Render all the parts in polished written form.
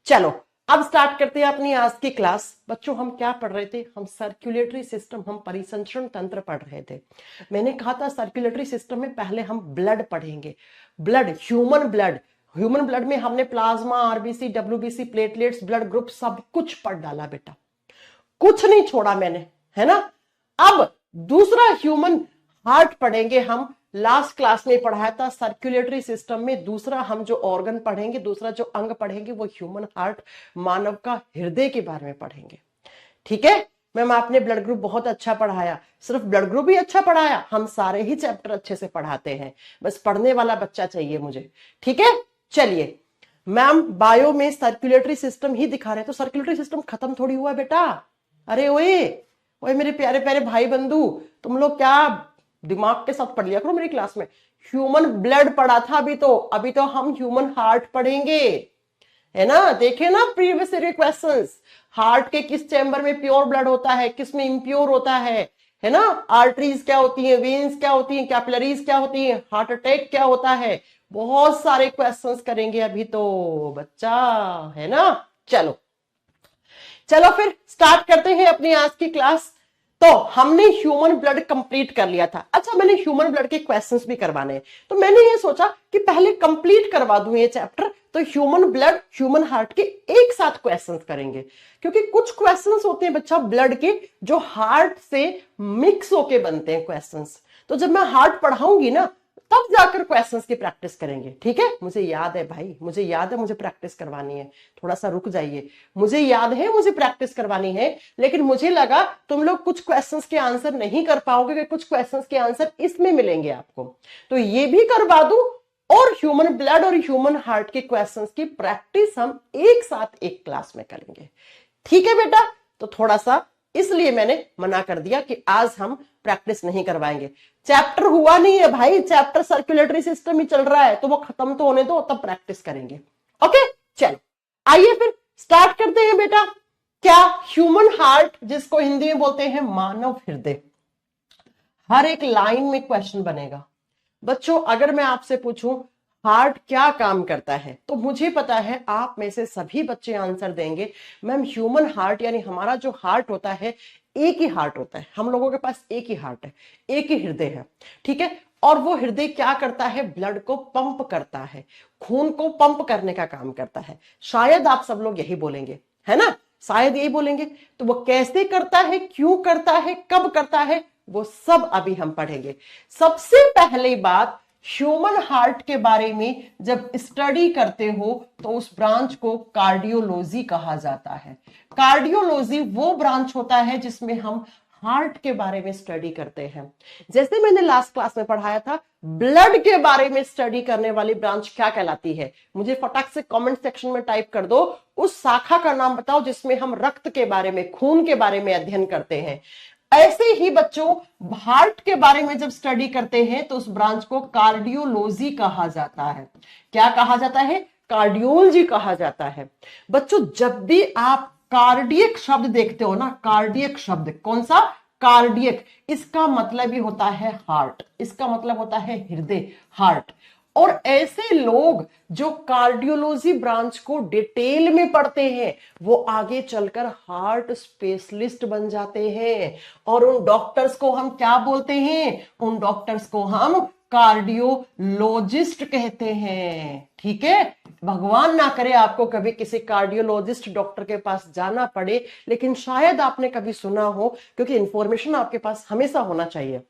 चलो अब स्टार्ट करते हैं अपनी आज की क्लास। बच्चों हम क्या पढ़ रहे थे? हम सर्कुलेटरी सिस्टम, हम परिसंचरण तंत्र पढ़ रहे थे। मैंने कहा था सर्कुलेटरी सिस्टम में पहले हम ब्लड पढ़ेंगे, blood, human blood. Human blood में हमने plasma, RBC, WBC, platelets, blood group सब कुछ पढ़ डाला बेटा, कुछ नहीं छोड़ा मैंने, है ना। अब दूसरा ह्यूमन हार्ट पढ़ेंगे हम। लास्ट क्लास में पढ़ाया था सर्कुलेटरी सिस्टम में दूसरा हम जो ऑर्गन पढ़ेंगे, दूसरा जो अंग पढ़ेंगे वो ह्यूमन हार्ट, मानव का हृदय के बारे में पढ़ेंगे। ठीक है मैम, आपने ब्लड ग्रुप बहुत अच्छा पढ़ाया। सिर्फ ब्लड ग्रुप ही अच्छा पढ़ाया? हम सारे ही चैप्टर अच्छे से पढ़ाते हैं, बस पढ़ने वाला बच्चा चाहिए मुझे। ठीक है चलिए, मैम बायो में सर्कुलेटरी सिस्टम ही दिखा रहे हैं, तो सर्कुलेटरी सिस्टम खत्म थोड़ी हुआ बेटा। अरे ओए ओए मेरे प्यारे प्यारे भाई बंधु, तुम लोग क्या दिमाग के साथ पढ़ लिया करो मेरी क्लास में। ह्यूमन ब्लड पढ़ा था अभी तो हम ह्यूमन हार्ट पढ़ेंगे, है ना। देखे ना प्रीवियस क्वेश्चंस, हार्ट के किस चैम्बर में प्योर ब्लड होता है, किस में इम्प्योर होता है ना। आर्टरीज क्या होती है, वेन्स क्या होती है, कैपिलरीज क्या होती है, हार्ट अटैक क्या होता है, बहुत सारे क्वेश्चंस करेंगे अभी तो बच्चा, है ना। चलो चलो फिर स्टार्ट करते हैं अपनी आज की क्लास। तो हमने ह्यूमन ब्लड कंप्लीट कर लिया था। अच्छा मैंने ह्यूमन ब्लड के क्वेश्चंस भी करवाने हैं, तो मैंने ये सोचा कि पहले कंप्लीट करवा दूं ये चैप्टर, तो ह्यूमन ब्लड, ह्यूमन हार्ट के एक साथ क्वेश्चंस करेंगे। क्योंकि कुछ क्वेश्चंस होते हैं बच्चा ब्लड के जो हार्ट से मिक्स होके बनते हैं क्वेश्चंस, तो जब मैं हार्ट पढ़ाऊंगी ना तब जाकर क्वेश्चंस की प्रैक्टिस करेंगे। ठीक है, मुझे याद है भाई, मुझे याद है मुझे प्रैक्टिस करवानी है, थोड़ा सा रुक जाइए। मुझे याद है मुझे प्रैक्टिस करवानी है, लेकिन मुझे लगा तुम लोग कुछ क्वेश्चंस के आंसर नहीं कर पाओगे, कि कुछ क्वेश्चंस के आंसर इसमें मिलेंगे आपको, तो ये भी करवा दूं और ह्यूमन ब्लड और ह्यूमन हार्ट के क्वेश्चंस की प्रैक्टिस हम एक साथ एक क्लास में करेंगे। ठीक है बेटा, तो थोड़ा सा इसलिए मैंने मना कर दिया कि आज हम प्रैक्टिस नहीं करवाएंगे। चैप्टर हुआ नहीं है भाई, चैप्टर सर्कुलेटरी सिस्टम ही चल रहा है, तो वो खत्म तो होने दो तब प्रैक्टिस करेंगे। ओके चलो आइए फिर स्टार्ट करते हैं बेटा। क्या ह्यूमन हार्ट, जिसको हिंदी में बोलते हैं मानव हृदय, हर एक लाइन में क्वेश्चन बनेगा। बच्चों अगर मैं आपसे पूछूं हार्ट क्या काम करता है, तो मुझे पता है आप में से सभी बच्चे आंसर देंगे मैम ह्यूमन हार्ट यानी हमारा जो हार्ट होता है एक ही हार्ट होता है, हम लोगों के पास एक ही हार्ट है, एक ही हृदय है। ठीक है, और वो हृदय क्या करता है? ब्लड को पंप करता है, खून को पंप करने का काम करता है। शायद आप सब लोग यही बोलेंगे, है ना, शायद यही बोलेंगे। तो वो कैसे करता है, क्यों करता है, कब करता है, वो सब अभी हम पढ़ेंगे। सबसे पहली बात, ह्यूमन हार्ट के बारे में जब स्टडी करते हो तो उस ब्रांच को कार्डियोलॉजी कहा जाता है। कार्डियोलॉजी वो ब्रांच होता है जिसमें हम हार्ट के बारे में स्टडी करते हैं। जैसे मैंने लास्ट क्लास में पढ़ाया था, ब्लड के बारे में स्टडी करने वाली ब्रांच क्या कहलाती है? मुझे फटाक से कमेंट सेक्शन में टाइप कर दो, उस शाखा का नाम बताओ जिसमें हम रक्त के बारे में, खून के बारे में अध्ययन करते हैं। ऐसे ही बच्चों हार्ट के बारे में जब स्टडी करते हैं तो उस ब्रांच को कार्डियोलॉजी कहा जाता है। क्या कहा जाता है? कार्डियोलॉजी कहा जाता है। बच्चों जब भी आप कार्डियक शब्द देखते हो ना, कार्डियक शब्द कौन सा? कार्डियक, इसका मतलब ही होता है हार्ट, इसका मतलब होता है हृदय, हार्ट। और ऐसे लोग जो कार्डियोलॉजी ब्रांच को डिटेल में पढ़ते हैं वो आगे चलकर हार्ट स्पेशलिस्ट बन जाते हैं, और उन डॉक्टर्स को हम क्या बोलते हैं? उन डॉक्टर्स को हम कार्डियोलॉजिस्ट कहते हैं। ठीक है, भगवान ना करे आपको कभी किसी कार्डियोलॉजिस्ट डॉक्टर के पास जाना पड़े, लेकिन शायद आपने कभी सुना हो, क्योंकि इंफॉर्मेशन आपके पास हमेशा होना चाहिए।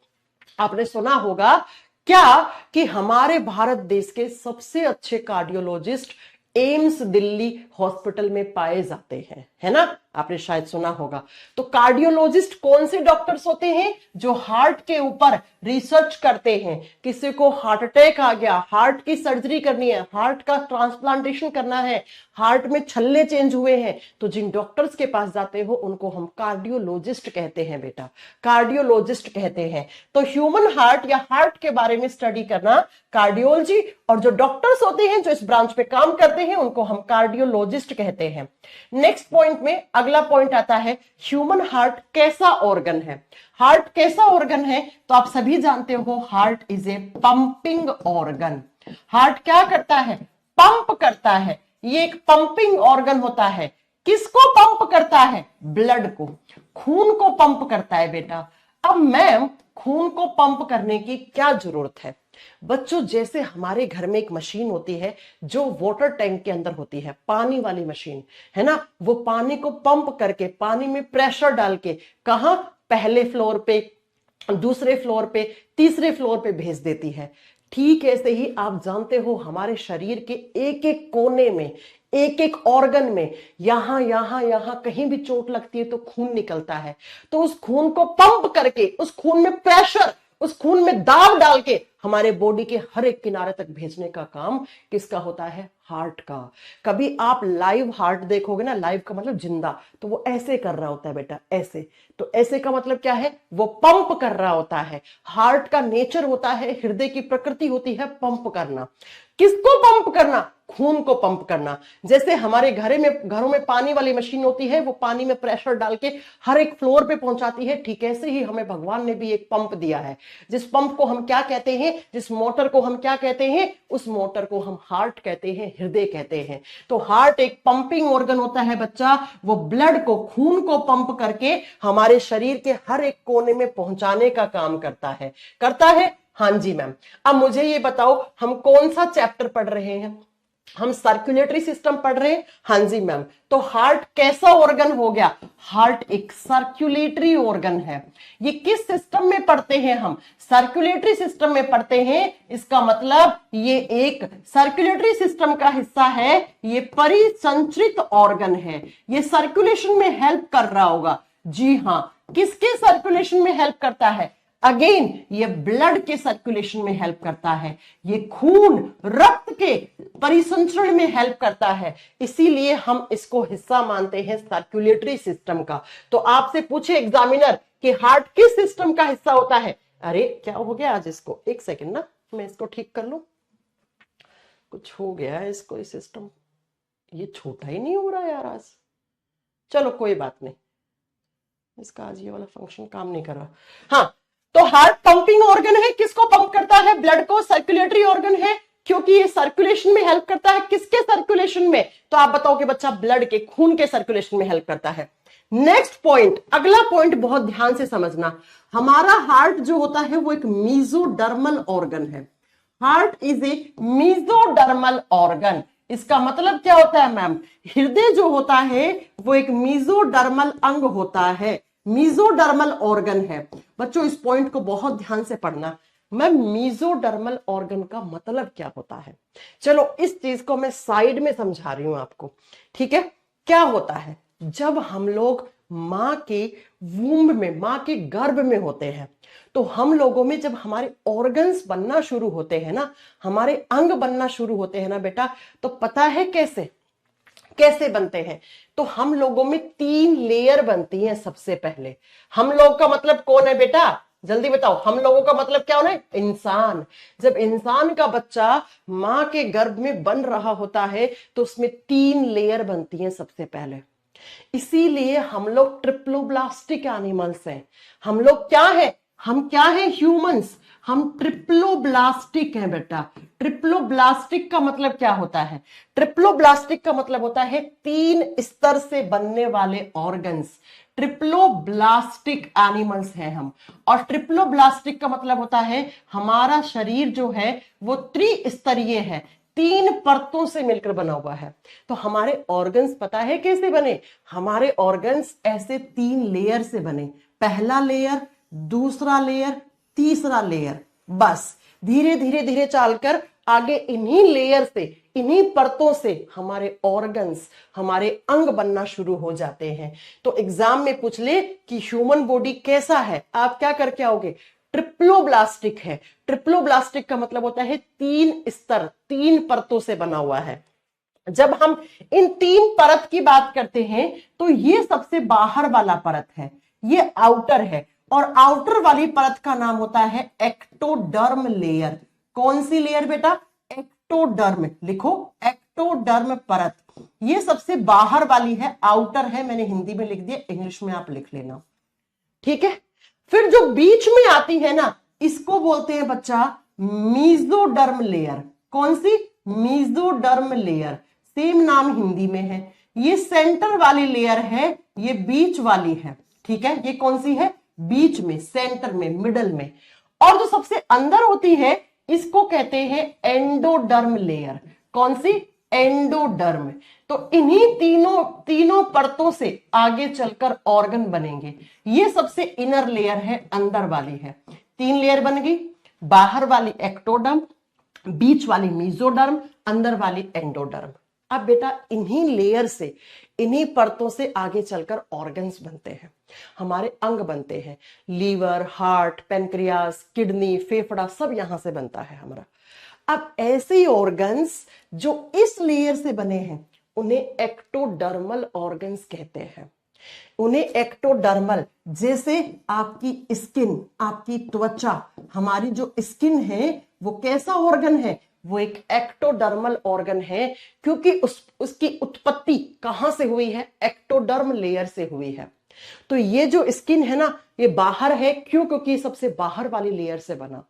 आपने सुना होगा क्या कि हमारे भारत देश के सबसे अच्छे कार्डियोलॉजिस्ट एम्स दिल्ली हॉस्पिटल में पाए जाते हैं, है ना, आपने शायद सुना होगा। तो कार्डियोलॉजिस्ट कौन से डॉक्टर्स होते हैं? जो हार्ट के ऊपर रिसर्च करते हैं। किसी को हार्ट अटैक आ गया, हार्ट की सर्जरी करनी है, हार्ट का ट्रांसप्लांटेशन करना है, हार्ट में छल्ले चेंज हुए हैं, तो जिन डॉक्टर्स के पास जाते हो उनको हम कार्डियोलॉजिस्ट कहते हैं बेटा, कार्डियोलॉजिस्ट कहते हैं। तो ह्यूमन हार्ट या हार्ट के बारे में स्टडी करना कार्डियोलॉजी, और जो डॉक्टर्स होते हैं जो इस ब्रांच पे काम करते हैं उनको हम कार्डियोलॉजिस्ट कहते हैं। नेक्स्ट पॉइंट में अगला पॉइंट आता है ह्यूमन हार्ट कैसा ऑर्गन है। हार्ट कैसा ऑर्गन है? तो आप सभी जानते हो heart is a pumping organ. Heart क्या करता है? पंप करता है। ये एक पंपिंग ऑर्गन होता है। किसको पंप करता है? ब्लड को, खून को पंप करता है बेटा। अब मैम खून को पंप करने की क्या जरूरत है? बच्चों जैसे हमारे घर में एक मशीन होती है जो वाटर टैंक के अंदर होती है, पानी वाली मशीन है ना, वो पानी को पंप करके पानी में प्रेशर डाल के कहां, पहले फ्लोर पे, दूसरे फ्लोर पे, तीसरे फ्लोर पे भेज देती है। ठीक ऐसे ही आप जानते हो हमारे शरीर के एक एक कोने में, एक एक ऑर्गन में, यहां यहां यहां कहीं भी चोट लगती है तो खून निकलता है। तो उस खून को पंप करके, उस खून में प्रेशर, उस खून में दाब डाल के हमारे बॉडी के हर एक किनारे तक भेजने का काम किसका होता है? हार्ट का। कभी आप लाइव हार्ट देखोगे ना, लाइव का मतलब जिंदा, तो वो ऐसे कर रहा होता है बेटा, ऐसे। तो ऐसे का मतलब क्या है? वो पंप कर रहा होता है। हार्ट का नेचर होता है, हृदय की प्रकृति होती है पंप करना। किसको पंप करना? खून को पंप करना। जैसे हमारे घरों में पानी वाली मशीन होती है, वो पानी में प्रेशर डाल के हर एक फ्लोर पे पहुंचाती है, ठीक ऐसे ही हमें भगवान ने भी एक पंप दिया है। जिस पंप को हम क्या कहते हैं? जिस मोटर को हम क्या कहते हैं? उस मोटर को हम हार्ट कहते हैं, हृदय कहते हैं। तो हार्ट एक पंपिंग ऑर्गन होता है बच्चा, वो ब्लड को, खून को पंप करके हमारे शरीर के हर एक कोने में पहुंचाने का काम करता है। करता है? हाँ जी मैम। अब मुझे ये बताओ, हम कौन सा चैप्टर पढ़ रहे हैं? हम सर्कुलेटरी सिस्टम पढ़ रहे हैं। हाँ जी मैम। तो हार्ट कैसा ऑर्गन हो गया? हार्ट एक सर्कुलेटरी ऑर्गन है। ये किस सिस्टम में पढ़ते हैं? हम सर्कुलेटरी सिस्टम में पढ़ते हैं। इसका मतलब ये एक सर्कुलेटरी सिस्टम का हिस्सा है, ये परिसंचरित ऑर्गन है। ये सर्कुलेशन में हेल्प कर रहा होगा। जी हाँ। किसके सर्कुलेशन में हेल्प करता है? अगेन ये ब्लड के सर्कुलेशन में हेल्प करता है, ये खून, रक्त के परिसंचरण में हेल्प करता है। इसीलिए हम इसको हिस्सा मानते हैं सर्कुलेटरी सिस्टम का। तो आपसे पूछे एग्जामिनर कि हार्ट किस सिस्टम का हिस्सा होता है? अरे क्या हो गया आज इसको? एक सेकंड ना, मैं इसको ठीक कर लूं। कुछ हो गया है इसको, इस सिस्टम, ये छोटा ही नहीं हो रहा यार आज। चलो कोई बात नहीं, इसका आज ये वाला फंक्शन काम नहीं कर रहा। हाँ, तो हार्ट पंपिंग ऑर्गन है। किसको पंप करता है? ब्लड को। सर्कुलेटरी ऑर्गन है क्योंकि ये सर्कुलेशन में हेल्प करता है। किसके सर्कुलेशन में? तो आप बताओ कि बच्चा ब्लड के, खून के सर्कुलेशन में हेल्प करता है। नेक्स्ट पॉइंट, अगला पॉइंट बहुत ध्यान से समझना। हमारा हार्ट जो होता है वो एक मीजोडर्मल ऑर्गन है। Heart is a mesodermal organ. इसका मतलब क्या होता है मैम? हृदय जो होता है वो एक मीजोडर्मल अंग होता है, मीजोडर्मल ऑर्गन है। बच्चों इस पॉइंट को बहुत ध्यान से पढ़ना। मैम मीजोडर्मल ऑर्गन का मतलब क्या होता है? चलो इस चीज को मैं साइड में समझा रही हूं आपको, ठीक है? क्या होता है? जब हम लोग मां के वूम्ब में, मां के गर्भ में होते हैं, तो हम लोगों में जब हमारे ऑर्गन्स बनना शुरू होते हैं ना, हमारे अंग बनना शुरू होते हैं ना बेटा, तो पता है कैसे कैसे बनते हैं? तो हम लोगों में 3 लेयर बनती हैं सबसे पहले। हम लोग का मतलब कौन है बेटा? जल्दी बताओ, हम लोगों का मतलब क्या होना है? इंसान। जब इंसान का बच्चा मां के गर्भ में बन रहा होता है तो उसमें 3 लेयर बनती हैं सबसे पहले। इसीलिए हम लोग ट्रिप्लोब्लास्टिक एनिमल्स हैं। हम लोग क्या है? हम क्या है? ह्यूमंस। हम ट्रिप्लोब्लास्टिक हैं बेटा। ट्रिप्लोब्लास्टिक का मतलब क्या होता है? ट्रिप्लोब्लास्टिक का मतलब होता है 3 स्तर से बनने वाले ऑर्गन्स। ट्रिप्लोब्लास्टिक एनिमल्स हैं हम। और ट्रिप्लोब्लास्टिक का मतलब होता है हमारा शरीर जो है वो त्रिस्तरीय है, 3 परतों से मिलकर बना हुआ है। तो हमारे ऑर्गन्स पता है कैसे बने? हमारे ऑर्गन्स ऐसे 3 लेयर से बने। पहला लेयर, दूसरा लेयर, तीसरा लेयर। बस धीरे धीरे धीरे चलकर आगे इन्हीं लेयर से, इन्हीं परतों से हमारे ऑर्गन्स, हमारे अंग बनना शुरू हो जाते हैं। तो एग्जाम में पूछ ले कि ह्यूमन बॉडी कैसा है, आप क्या करके आओगे? ट्रिप्लोब्लास्टिक है। ट्रिप्लोब्लास्टिक का मतलब होता है 3 स्तर, 3 परतों से बना हुआ है। जब हम इन 3 परत की बात करते हैं तो ये सबसे बाहर वाला परत है, ये आउटर है। और आउटर वाली परत का नाम होता है एक्टोडर्म लेयर। कौन सी लेयर बेटा? एक्टोडर्म। लिखो, एक्टोडर्म परत। ये सबसे बाहर वाली है, आउटर है। मैंने हिंदी में लिख दिया, इंग्लिश में आप लिख लेना, ठीक है? फिर जो बीच में आती है ना, इसको बोलते हैं बच्चा मीजोडर्म लेयर। कौन सी? Mesoderm layer. सेम नाम हिंदी में है। ये सेंटर वाली लेयर है, ये बीच वाली है, ठीक है। ये कौन सी है? बीच में, सेंटर में, मिडल में। और जो सबसे अंदर होती है इसको कहते हैं एंडोडर्म लेयर। कौन सी? एंडोडर्म। तो इन्हीं तीनों परतों से आगे चलकर ऑर्गन बनेंगे। ये सबसे इनर लेयर है, अंदर वाली है। 3 लेयर बन गई, बाहर वाली एक्टोडर्म, बीच वाली मीजोडर्म, अंदर वाली एंडोडर्म। अब बेटा इन्हीं लेयर से, इन्हीं परतों से आगे चलकर ऑर्गन्स बनते हैं, हमारे अंग बनते हैं। लीवर, हार्ट, पेनक्रियास, किडनी, फेफड़ा सब यहां से बनता है हमारा। अब ऐसे ऑर्गन्स जो इस लेयर से बने हैं उन्हें एक्टोडर्मल ऑर्गन्स कहते हैं। उन्हें एक्टोडर्मल, जैसे आपकी स्किन, आपकी त्वचा, हमारी जो स्किन है वो कैसा ऑर्गन है? वो एक एक्टोडर्मल ऑर्गन है, क्योंकि उसकी उत्पत्ति कहां से हुई है? एक्टोडर्म लेयर से हुई है। तो ये जो स्किन है ना, ये बाहर है, क्यों? क्योंकि सबसे बाहर वाली लेयर से बना।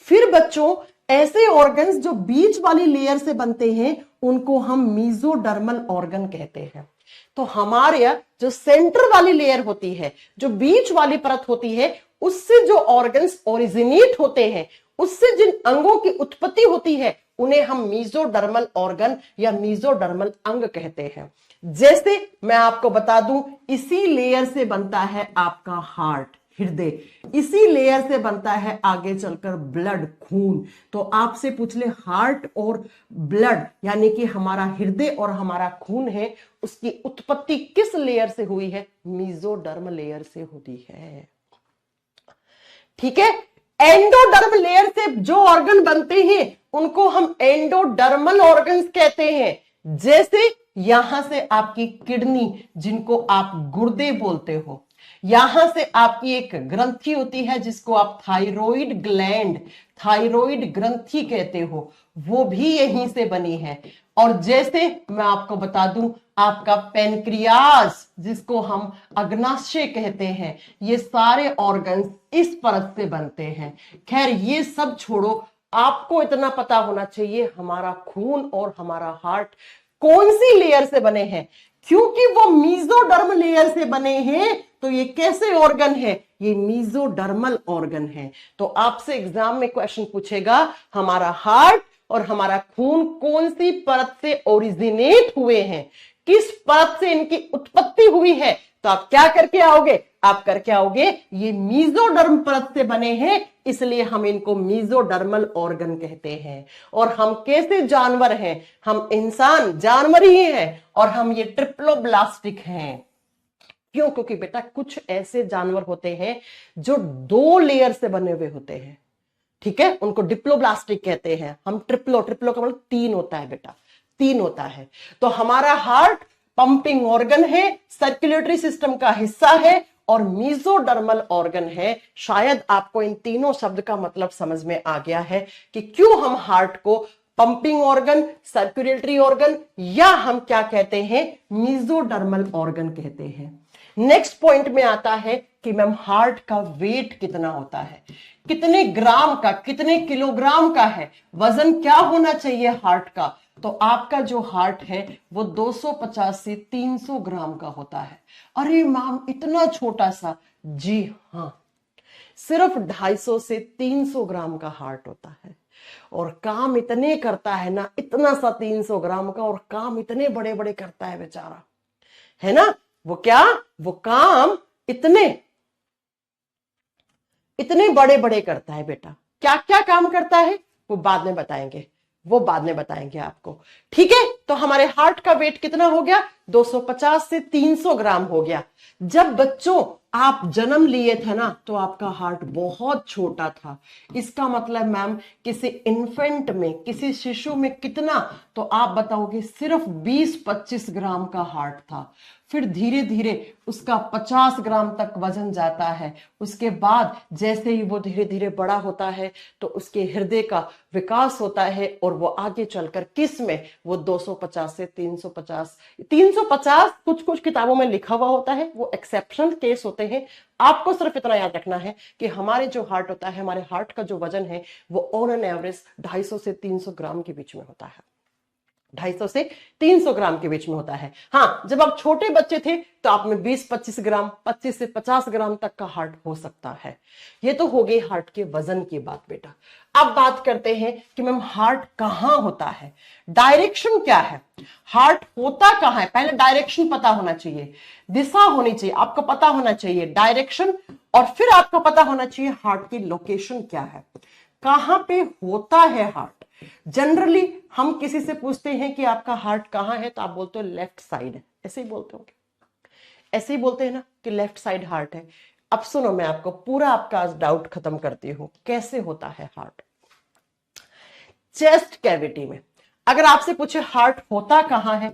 फिर बच्चों ऐसे ऑर्गन्स जो बीच वाली लेयर से बनते हैं उनको हम मीजोडर्मल ऑर्गन कहते हैं। तो हमारे जो सेंटर वाली लेयर होती है, जो बीच वाली परत होती है, उससे जो ऑर्गन्स ओरिजिनेट होते हैं, उससे जिन अंगों की उत्पत्ति होती है उन्हें हम मीजोडर्मल ऑर्गन या मीजोडर्मल अंग कहते हैं। जैसे मैं आपको बता दूं, इसी लेयर से बनता है आपका हार्ट, हृदय। इसी लेयर से बनता है आगे चलकर ब्लड, खून। तो आपसे पूछ ले हार्ट और ब्लड यानी कि हमारा हृदय और हमारा खून है, उसकी उत्पत्ति किस लेयर से हुई है? मीजोडर्म लेयर से होती है, ठीक है। एंडोडर्म लेयर से जो ऑर्गन बनते हैं उनको हम एंडोडर्मल ऑर्गन्स कहते हैं। जैसे यहां से आपकी किडनी, जिनको आप गुर्दे बोलते हो, यहां से आपकी एक ग्रंथि होती है जिसको आप थायराइड ग्लैंड, थायराइड ग्रंथि कहते हो, वो भी यहीं से बनी है। और जैसे मैं आपको बता दूं, आपका पेनक्रियास, जिसको हम अग्नाशय कहते हैं, ये सारे ऑर्गन्स इस परत से बनते हैं। खैर ये सब छोड़ो, आपको इतना पता होना चाहिए हमारा खून और हमारा हार्ट कौन सी लेयर से बने हैं। क्योंकि वो मीजोडर्म लेयर से बने हैं तो ये कैसे ऑर्गन है? ये मीजोडर्मल ऑर्गन है। तो आपसे एग्जाम में क्वेश्चन पूछेगा हमारा हार्ट और हमारा खून कौन सी परत से ओरिजिनेट हुए हैं, किस परत से इनकी उत्पत्ति हुई है, तो आप क्या करके आओगे? आप करके आओगे ये मीजोडर्म परत से बने हैं, इसलिए हम इनको मीजोडर्मल ऑर्गन कहते हैं। और हम कैसे जानवर हैं? हम इंसान जानवर ही हैं और हम ये ट्रिप्लोब्लास्टिक हैं। क्यों? क्योंकि बेटा कुछ ऐसे जानवर होते हैं जो 2 लेयर से बने हुए होते हैं, ठीक है, उनको डिप्लोब्लास्टिक कहते हैं। हम ट्रिप्लो का मतलब 3 होता है बेटा, 3 होता है। तो हमारा हार्ट पंपिंग ऑर्गन है, सर्कुलेटरी सिस्टम का हिस्सा है और मीजोडर्मल ऑर्गन है। शायद आपको इन तीनों शब्द का मतलब समझ में आ गया है कि क्यों हम हार्ट को पंपिंग ऑर्गन, सर्कुलेटरी ऑर्गन या हम क्या कहते हैं? मीजोडर्मल ऑर्गन कहते हैं। नेक्स्ट पॉइंट में आता है कि मैम हार्ट का वेट कितना होता है, कितने ग्राम का, कितने किलोग्राम का है, वजन क्या होना चाहिए हार्ट का? तो आपका जो हार्ट है वो 250 से 300 ग्राम का होता है। अरे मैम इतना छोटा सा? जी हाँ, सिर्फ 250 से 300 ग्राम का हार्ट होता है और काम इतने करता है ना, इतना सा 300 ग्राम का, और काम इतने बड़े बड़े करता है बेचारा, है ना। वो क्या, वो काम इतने बड़े बड़े करता है बेटा। क्या क्या काम करता है वो बाद में बताएंगे, वो बाद में बताएंगे आपको, ठीक है। तो हमारे हार्ट का वेट कितना हो गया? 250 से 300 ग्राम हो गया। जब बच्चों आप जन्म लिए थे ना तो आपका हार्ट बहुत छोटा था। इसका मतलब मैम किसी इन्फेंट में, किसी शिशु में कितना? तो आप बताओगे सिर्फ 20-25 ग्राम का हार्ट था। फिर धीरे धीरे उसका 50 ग्राम तक वजन जाता है। उसके बाद जैसे ही वो धीरे धीरे बड़ा होता है तो उसके हृदय का विकास होता है और वो आगे चलकर किस में, वो 250 से 350 कुछ कुछ किताबों में लिखा हुआ होता है, वो एक्सेप्शनल केस होते हैं। आपको सिर्फ इतना याद रखना है कि हमारे जो हार्ट होता है, हमारे हार्ट का जो वजन है वो ऑन एन एवरेज 250 से 300 ग्राम के बीच में होता है। 250 से 300 ग्राम के बीच में होता है। हाँ, जब आप छोटे बच्चे थे तो आप में 20-25 ग्राम, 25 से 50 ग्राम तक का हार्ट हो सकता है। ये तो हो गई हार्ट के वजन की बात बेटा। अब बात करते हैं कि मैम हार्ट कहां होता है, डायरेक्शन क्या है, हार्ट होता कहां है। पहले डायरेक्शन पता होना चाहिए, दिशा होनी चाहिए, आपको पता होना चाहिए डायरेक्शन, और फिर आपको पता होना चाहिए हार्ट की लोकेशन क्या है, कहां पे होता है हार्ट। जनरली हम किसी से पूछते हैं कि आपका हार्ट कहां है, तो आप बोलते हो लेफ्ट साइड है, ऐसे ही बोलते हो, ऐसे ही बोलते हैं ना कि लेफ्ट साइड हार्ट है। अब सुनो, मैं आपको पूरा आपका आज डाउट खत्म करती हूं, कैसे होता है हार्ट। चेस्ट कैविटी में, अगर आपसे पूछे हार्ट होता कहां है,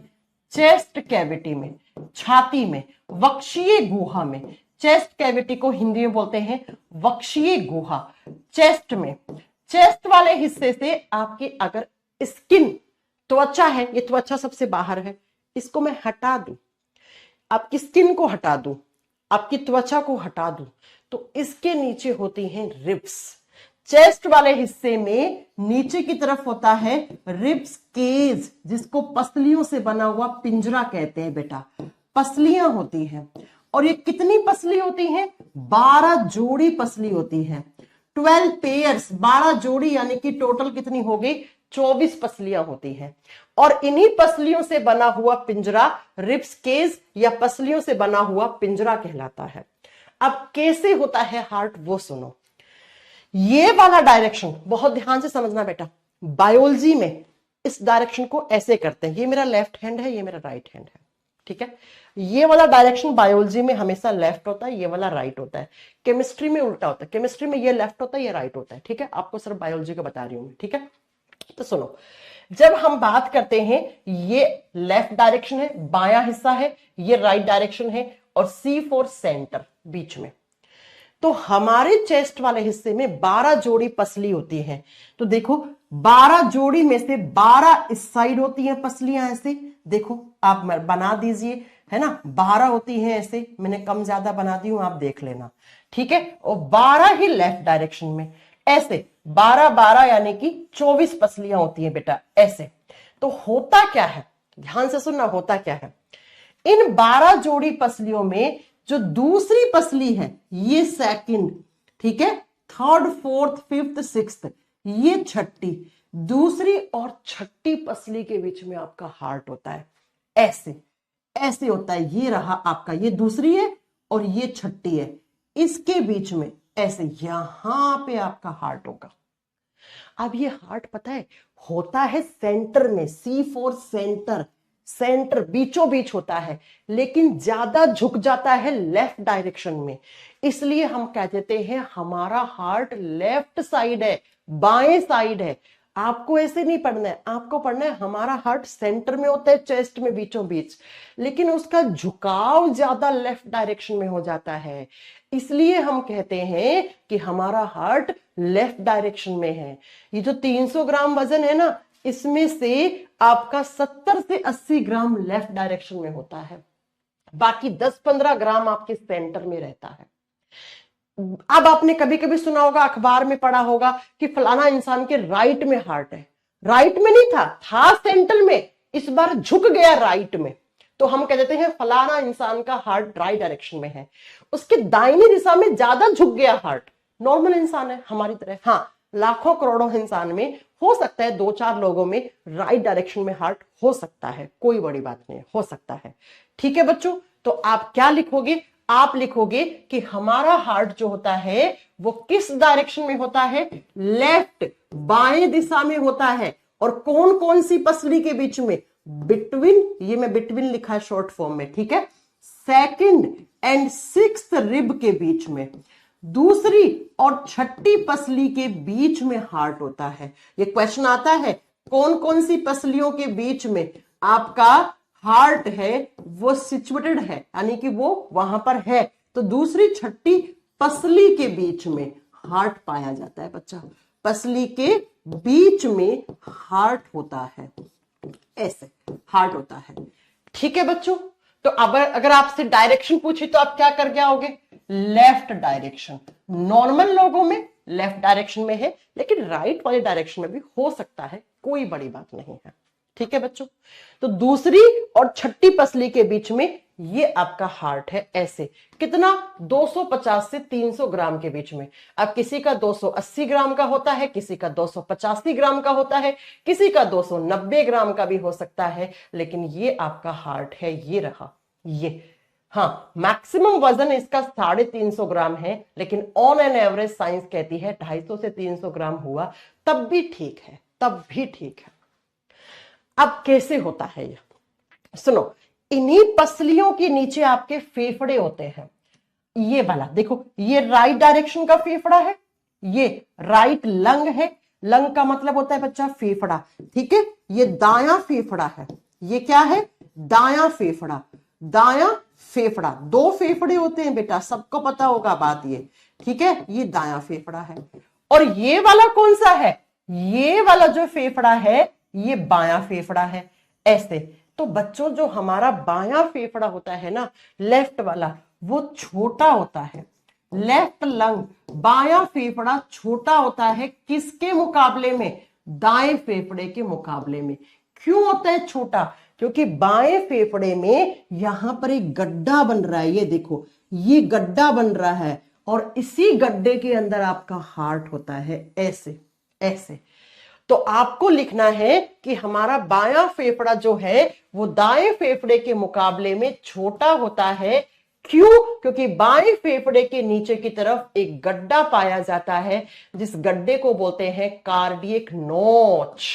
चेस्ट कैविटी में, छाती में, वक्षीय गुहा में। चेस्ट कैविटी को हिंदी में बोलते हैं वक्षीय गुहा। चेस्ट में, चेस्ट वाले हिस्से से आपकी अगर स्किन, त्वचा है, ये त्वचा सबसे बाहर है, इसको मैं हटा दूं, आपकी स्किन को हटा दूं, आपकी त्वचा को हटा दूं, तो इसके नीचे होती हैं रिब्स। चेस्ट वाले हिस्से में नीचे की तरफ होता है रिब्स केज, जिसको पसलियों से बना हुआ पिंजरा कहते हैं बेटा। पसलियां होती हैं, और ये कितनी पसली होती हैं, 12 जोड़ी पसली होती है। 12 पेयर्स, 12 जोड़ी, यानी कि टोटल कितनी हो गई, 24 पसलियां होती हैं। और इन्हीं पसलियों से बना हुआ पिंजरा रिब्स केज या पसलियों से बना हुआ पिंजरा कहलाता है। अब कैसे होता है हार्ट वो सुनो। ये वाला डायरेक्शन बहुत ध्यान से समझना बेटा, बायोलॉजी में इस डायरेक्शन को ऐसे करते हैं, ये मेरा लेफ्ट हैंड है, ये मेरा राइट हैंड है, ठीक है। ये वाला डायरेक्शन बायोलॉजी में हमेशा लेफ्ट होता है, ये वाला राइट होता है। केमिस्ट्री में उल्टा होता है, केमिस्ट्री में ये लेफ्ट होता है, ये राइट होता है, ठीक है। आपको सिर्फ बायोलॉजी का बता रही हूं मैं, ठीक है। तो सुनो, जब हम बात करते हैं, ये लेफ्ट डायरेक्शन है, बायां हिस्सा है, ये राइट डायरेक्शन है, और C फॉर सेंटर बीच में। तो हमारे चेस्ट वाले हिस्से में 12 जोड़ी पसली होती है। तो देखो 12 जोड़ी में से 12 इस साइड होती हैं पसलियां, ऐसे देखो आप बना दीजिए, है ना, 12 होती हैं ऐसे, मैंने कम ज्यादा बना दी हूं, आप देख लेना, ठीक है। और 12 ही लेफ्ट डायरेक्शन में, ऐसे 12-12 यानी कि 24 पसलियां होती हैं बेटा, ऐसे। तो होता क्या है, ध्यान से सुनना, होता क्या है, इन 12 जोड़ी पसलियों में जो दूसरी पसली है ये सेकंड, ठीक है, थर्ड, फोर्थ, फिफ्थ, सिक्स्थ, ये छठी, दूसरी और छठी पसली के बीच में आपका हार्ट होता है, ऐसे ऐसे होता है। ये रहा आपका, ये दूसरी है और ये छठी है, इसके बीच में ऐसे यहां पे आपका हार्ट होगा। अब ये हार्ट पता है होता है सेंटर में, C फॉर सेंटर, सेंटर बीचों बीच होता है, लेकिन ज्यादा झुक जाता है लेफ्ट डायरेक्शन में, इसलिए हम कह देते हैं हमारा हार्ट लेफ्ट साइड है, बाएं साइड है। आपको ऐसे नहीं पढ़ना है, आपको पढ़ना है हमारा हार्ट सेंटर में होता है, चेस्ट में बीचों बीच, लेकिन उसका झुकाव ज्यादा लेफ्ट डायरेक्शन में हो जाता है, इसलिए हम कहते हैं कि हमारा हार्ट लेफ्ट डायरेक्शन में है। ये जो 300 ग्राम वजन है ना, इसमें से आपका 70 से 80 ग्राम लेफ्ट डायरेक्शन में होता है, बाकी 10-15 ग्राम आपके सेंटर में रहता है। अब आपने कभी कभी सुना होगा, अखबार में पढ़ा होगा कि फलाना इंसान के राइट में हार्ट है, राइट में नहीं था सेंटर में, इस बार झुक गया राइट में, तो हम कह देते हैं फलाना इंसान का हार्ट राइट डायरेक्शन में है। उसके दाहिनी दिशा में ज्यादा झुक गया हार्ट, नॉर्मल इंसान है हमारी तरह, हाँ लाखों करोड़ों इंसान में हो सकता है 2-4 लोगों में राइट डायरेक्शन में हार्ट हो सकता है, कोई बड़ी बात नहीं, हो सकता है, ठीक है बच्चों। तो आप क्या लिखोगे, आप लिखोगे कि हमारा हार्ट जो होता है वो किस डायरेक्शन में होता है, लेफ्ट, बाएं दिशा में होता है। और कौन कौन सी पसली के बीच में, बिटवीन, ये मैं बिटवीन लिखा है शॉर्ट फॉर्म में, ठीक है, सेकंड एंड सिक्स्थ रिब के बीच में, दूसरी और छठी पसली के बीच में हार्ट होता है। ये क्वेश्चन आता है कौन कौन सी पसलियों के बीच में आपका हार्ट है वो सिचुएटेड है, यानी कि वो वहां पर है, तो दूसरी छठी पसली के बीच में हार्ट पाया जाता है बच्चा, पसली के बीच में हार्ट होता है, ऐसे हार्ट होता है, ठीक है बच्चों। तो अब अगर आपसे डायरेक्शन पूछी तो आप क्या कर गए होगे, लेफ्ट डायरेक्शन। नॉर्मल लोगों में लेफ्ट डायरेक्शन में है, लेकिन राइट वाले डायरेक्शन में भी हो सकता है, कोई बड़ी बात नहीं है, ठीक है बच्चों। तो दूसरी और छठी पसली के बीच में ये आपका हार्ट है, ऐसे कितना 250 से 300 ग्राम के बीच में। अब किसी का 280 ग्राम का होता है, किसी का 285 ग्राम का होता है, किसी का 290 ग्राम का भी हो सकता है, लेकिन ये आपका हार्ट है, ये रहा ये। हाँ, मैक्सिमम वजन इसका 350 ग्राम है, लेकिन ऑन एन एवरेज साइंस कहती है 250 से 300 ग्राम हुआ तब भी ठीक है, तब भी ठीक है। अब कैसे होता है ये, सुनो। इन्हीं पसलियों के नीचे आपके फेफड़े होते हैं। ये वाला देखो, ये राइट डायरेक्शन का फेफड़ा है, ये राइट लंग है। लंग का मतलब होता है बच्चा फेफड़ा, ठीक है। ये दायां फेफड़ा है, ये क्या है, दायां फेफड़ा। दायां फेफड़ा, दो फेफड़े होते हैं बेटा, सबको पता होगा बात ये, ठीक है। ये दायां फेफड़ा है। और ये वाला कौन सा है, ये वाला जो फेफड़ा है ये बायां फेफड़ा है, ऐसे। तो बच्चों जो हमारा बायां फेफड़ा होता है ना, लेफ्ट वाला, वो छोटा होता है। लेफ्ट लंग, बायां फेफड़ा छोटा होता है किसके मुकाबले में, दाएं फेफड़े के मुकाबले में। क्यों होता है छोटा, क्योंकि बाएं फेफड़े में यहां पर एक गड्ढा बन रहा है, ये देखो ये गड्ढा बन रहा है, और इसी गड्ढे के अंदर आपका हार्ट होता है, ऐसे ऐसे। तो आपको लिखना है कि हमारा बायां फेफड़ा जो है वो दाएं फेफड़े के मुकाबले में छोटा होता है। क्यों, क्योंकि बाएं फेफड़े के नीचे की तरफ एक गड्ढा पाया जाता है, जिस गड्ढे को बोलते हैं कार्डियक नोच।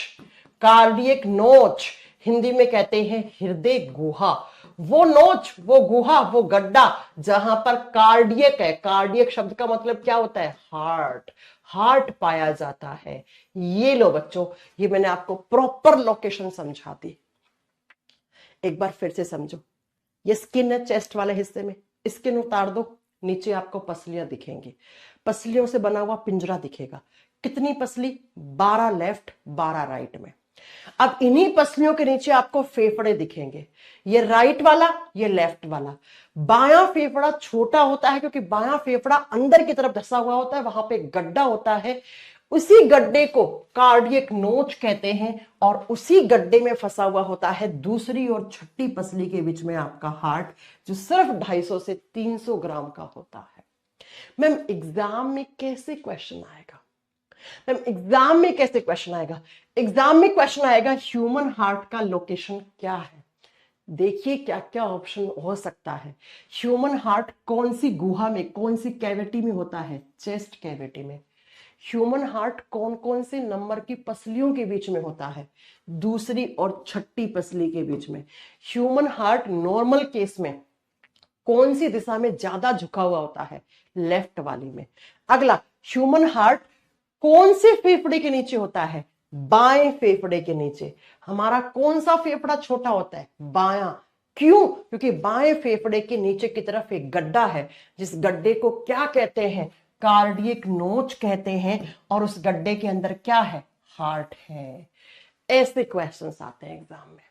कार्डियक नोच, हिंदी में कहते हैं हृदय गुहा। वो नोच, वो गुहा, वो गड्ढा जहां पर कार्डियक है। कार्डियक शब्द का मतलब क्या होता है, हार्ट। हार्ट पाया जाता है। ये लो बच्चों, ये मैंने आपको प्रॉपर लोकेशन समझा दी। एक बार फिर से समझो, ये स्किन है चेस्ट वाले हिस्से में, स्किन उतार दो, नीचे आपको पसलियां दिखेंगी। पसलियों से बना हुआ पिंजरा दिखेगा। कितनी पसली, 12 लेफ्ट 12 राइट में। अब इन्हीं पसलियों के नीचे आपको फेफड़े दिखेंगे, ये राइट वाला, ये लेफ्ट वाला। बायां फेफड़ा छोटा होता है क्योंकि बायां फेफड़ा अंदर की तरफ धसा हुआ होता है, वहां पे गड्ढा होता है। उसी गड्ढे को कार्डियक नोच कहते हैं, और उसी गड्ढे में फंसा हुआ होता है दूसरी और छठी पसली के बीच में आपका हार्ट, जो सिर्फ 250 से 300 ग्राम का होता है। मैम एग्जाम में कैसे क्वेश्चन आएगा, मैम एग्जाम में कैसे क्वेश्चन आएगा, एग्जाम में क्वेश्चन आएगा ह्यूमन हार्ट का लोकेशन क्या है। देखिए क्या क्या ऑप्शन हो सकता है। ह्यूमन हार्ट कौन सी गुहा में, कौन सी कैविटी में होता है, चेस्ट कैविटी में। ह्यूमन हार्ट कौन कौन से नंबर की पसलियों के बीच में होता है, दूसरी और छठी पसली के बीच में। ह्यूमन हार्ट नॉर्मल केस में कौन सी दिशा में ज्यादा झुका हुआ होता है, लेफ्ट वाली में। अगला, ह्यूमन हार्ट कौन से फेफड़े के नीचे होता है, बाएं फेफड़े के नीचे। हमारा कौन सा फेफड़ा छोटा होता है, बायां। क्यों, क्योंकि बाएं फेफड़े के नीचे की तरफ एक गड्ढा है, जिस गड्ढे को क्या कहते हैं, कार्डियक नोच कहते हैं, और उस गड्ढे के अंदर क्या है, हार्ट है। ऐसे क्वेश्चंस आते हैं एग्जाम में,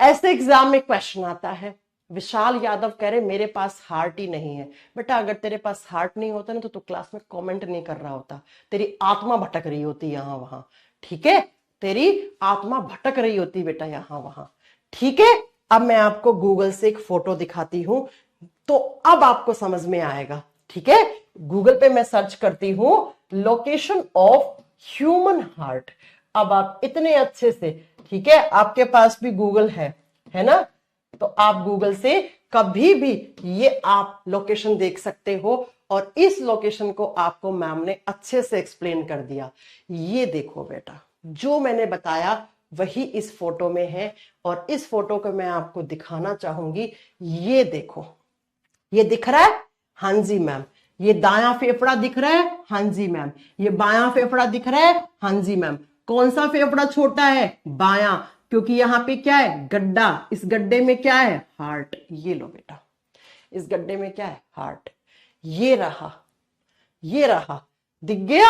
ऐसे एग्जाम में क्वेश्चन आता है। विशाल यादव कह रहे मेरे पास हार्ट ही नहीं है। बेटा अगर तेरे पास हार्ट नहीं होता ना तो तू क्लास में कमेंट नहीं कर रहा होता, तेरी आत्मा भटक रही होती यहां वहां, ठीक है। तेरी आत्मा भटक रही होती बेटा यहां वहां, ठीक है। अब मैं आपको गूगल से एक फोटो दिखाती हूं, तो अब आपको समझ में आएगा, ठीक है। गूगल पे मैं सर्च करती हूं लोकेशन ऑफ ह्यूमन हार्ट। अब आप इतने अच्छे से, ठीक है, आपके पास भी गूगल है ना, तो आप गूगल से कभी भी ये आप लोकेशन देख सकते हो, और इस लोकेशन को आपको मैम ने अच्छे से एक्सप्लेन कर दिया। ये देखो बेटा, जो मैंने बताया वही इस फोटो में है, और इस फोटो को मैं आपको दिखाना चाहूंगी। ये देखो, ये दिख रहा है, हाँ जी मैम। ये दायां फेफड़ा दिख रहा है, हाँ जी मैम। ये बायां फेफड़ा दिख रहा है, हाँ जी मैम। कौन सा फेफड़ा छोटा है, बायां, क्योंकि यहां पे क्या है, गड्ढा। इस गड्ढे में क्या है, हार्ट। ये लो बेटा, इस गड्ढे में क्या है, हार्ट। ये रहा, ये रहा, दिख गया।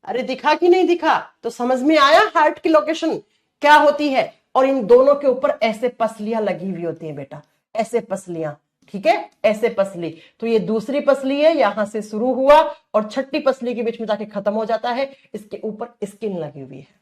अरे दिखा कि नहीं दिखा, तो समझ में आया हार्ट की लोकेशन क्या होती है। और इन दोनों के ऊपर ऐसे पसलियां लगी हुई होती है बेटा, ऐसे पसलियां, ठीक है, ऐसे पसली। तो ये दूसरी पसली है, यहां से शुरू हुआ और छठी पसली के बीच में जाके खत्म हो जाता है। इसके ऊपर स्किन लगी हुई है।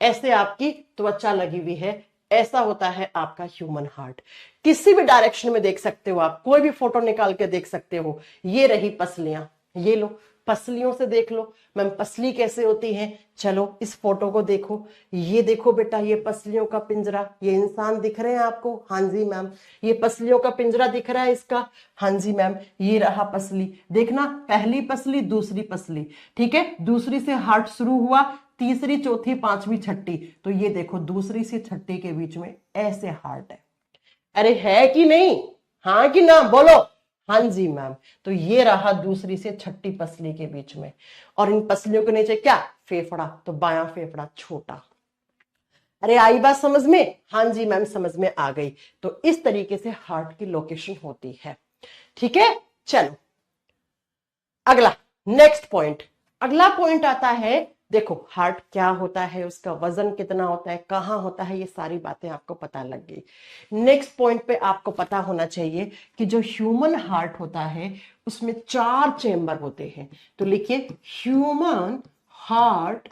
ऐसे आपकी त्वचा लगी हुई है, ऐसा होता है आपका ह्यूमन हार्ट। किसी भी डायरेक्शन में देख सकते हो आप, कोई भी फोटो निकाल के देख सकते हो। ये रही पसलियां, ये लो, पसलियों से देख लो मैम पसली कैसे होती है। चलो इस फोटो को देखो, ये देखो बेटा, ये पसलियों का पिंजरा, ये इंसान दिख रहे हैं आपको? हाँ जी मैम। ये पसलियों का पिंजरा दिख रहा है इसका? हाँ जी मैम। ये रहा पसली, देखना, पहली पसली, दूसरी पसली, ठीक है, दूसरी से हार्ट शुरू हुआ, तीसरी, चौथी, पांचवी, छठी, तो ये देखो दूसरी से छठी के बीच में ऐसे हार्ट है। अरे है कि नहीं? हाँ कि ना, बोलो। हाँ जी मैम। तो ये रहा दूसरी से छठी पसली के बीच में, और इन पसलियों के नीचे क्या? फेफड़ा, तो बायां फेफड़ा छोटा। अरे आई बात समझ में? हाँ जी मैम समझ में आ गई। तो इस तरीके से हार्ट की लोकेशन होती है, ठीक है। चलो अगला, नेक्स्ट पॉइंट, अगला पॉइंट आता है, देखो हार्ट क्या होता है, उसका वजन कितना होता है, कहां होता है, ये सारी बातें आपको पता लग गई। नेक्स्ट पॉइंट पे आपको पता होना चाहिए कि जो ह्यूमन हार्ट होता है उसमें 4 चेंबर होते हैं। तो लिखिए, human heart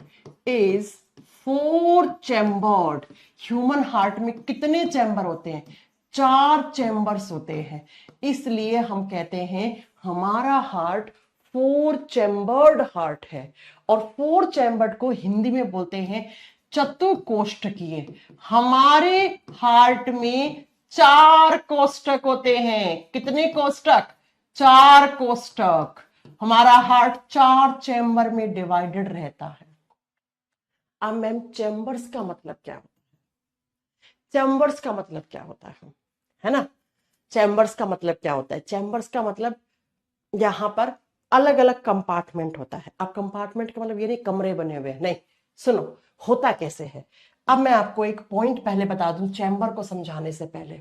is 4 chambered. Human heart में कितने चैम्बर होते हैं? 4 चैम्बर्स होते हैं। इसलिए हम कहते हैं हमारा हार्ट 4 चैम्बर्ड हार्ट है। और 4 चैम्बर्ड को हिंदी में बोलते हैं चतुकोष्ठकीय। हमारे हार्ट में 4 कोष्ठक होते हैं। कितने कोष्ठक? 4 कोष्ठक। हमारा हार्ट 4 चैम्बर में डिवाइडेड रहता है। अब मैम चैम्बर्स का मतलब क्या होता है? चैम्बर्स का मतलब क्या होता है ना? चैम्बर्स का मतलब क्या होता है? चैम्बर्स का मतलब यहां पर अलग अलग कंपार्टमेंट होता है। अब कंपार्टमेंट का मतलब ये नहीं कमरे बने हुए हैं, नहीं। सुनो होता कैसे है। अब मैं आपको एक पॉइंट पहले बता दूं चैम्बर को समझाने से पहले।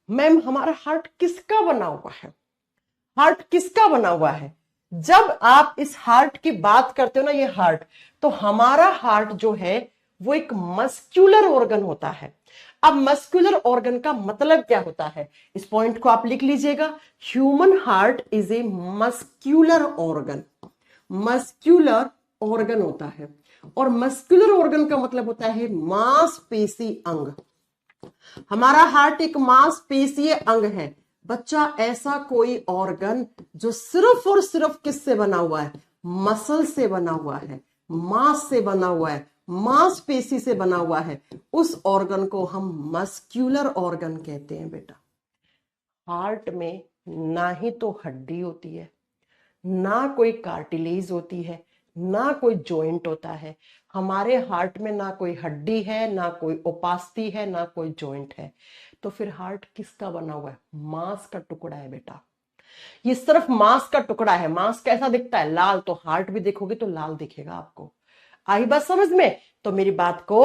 मैम हमारा हार्ट किसका बना हुआ है? हार्ट किसका बना हुआ है? जब आप इस हार्ट की बात करते हो ना, ये हार्ट, तो हमारा हार्ट जो है वो एक मस्क्यूलर ऑर्गन होता है। अब मस्क्यूलर ऑर्गन का मतलब क्या होता है, इस पॉइंट को आप लिख लीजिएगा। Human heart is a muscular organ. Muscular organ होता है, और मस्क्यूलर ऑर्गन का मतलब होता है मांसपेशी अंग। हमारा हार्ट एक मांसपेशीय अंग है बच्चा। ऐसा कोई ऑर्गन जो सिर्फ और सिर्फ किससे बना हुआ है? मसल से बना हुआ है, मांस से बना हुआ है, मांसपेशी से बना हुआ है, उस ऑर्गन को हम मस्क्यूलर ऑर्गन कहते हैं बेटा। हार्ट में ना ही तो हड्डी होती है, ना कोई कार्टिलेज होती है, ना कोई जॉइंट होता है। हमारे हार्ट में ना कोई हड्डी है, ना कोई उपास्थि है, ना कोई जॉइंट है। तो फिर हार्ट किसका बना हुआ है? मांस का टुकड़ा है बेटा। ये सिर्फ मांस का टुकड़ा है। मांस कैसा दिखता है? लाल। तो हार्ट भी देखोगे तो लाल दिखेगा आपको। आई बात समझ में? तो मेरी बात को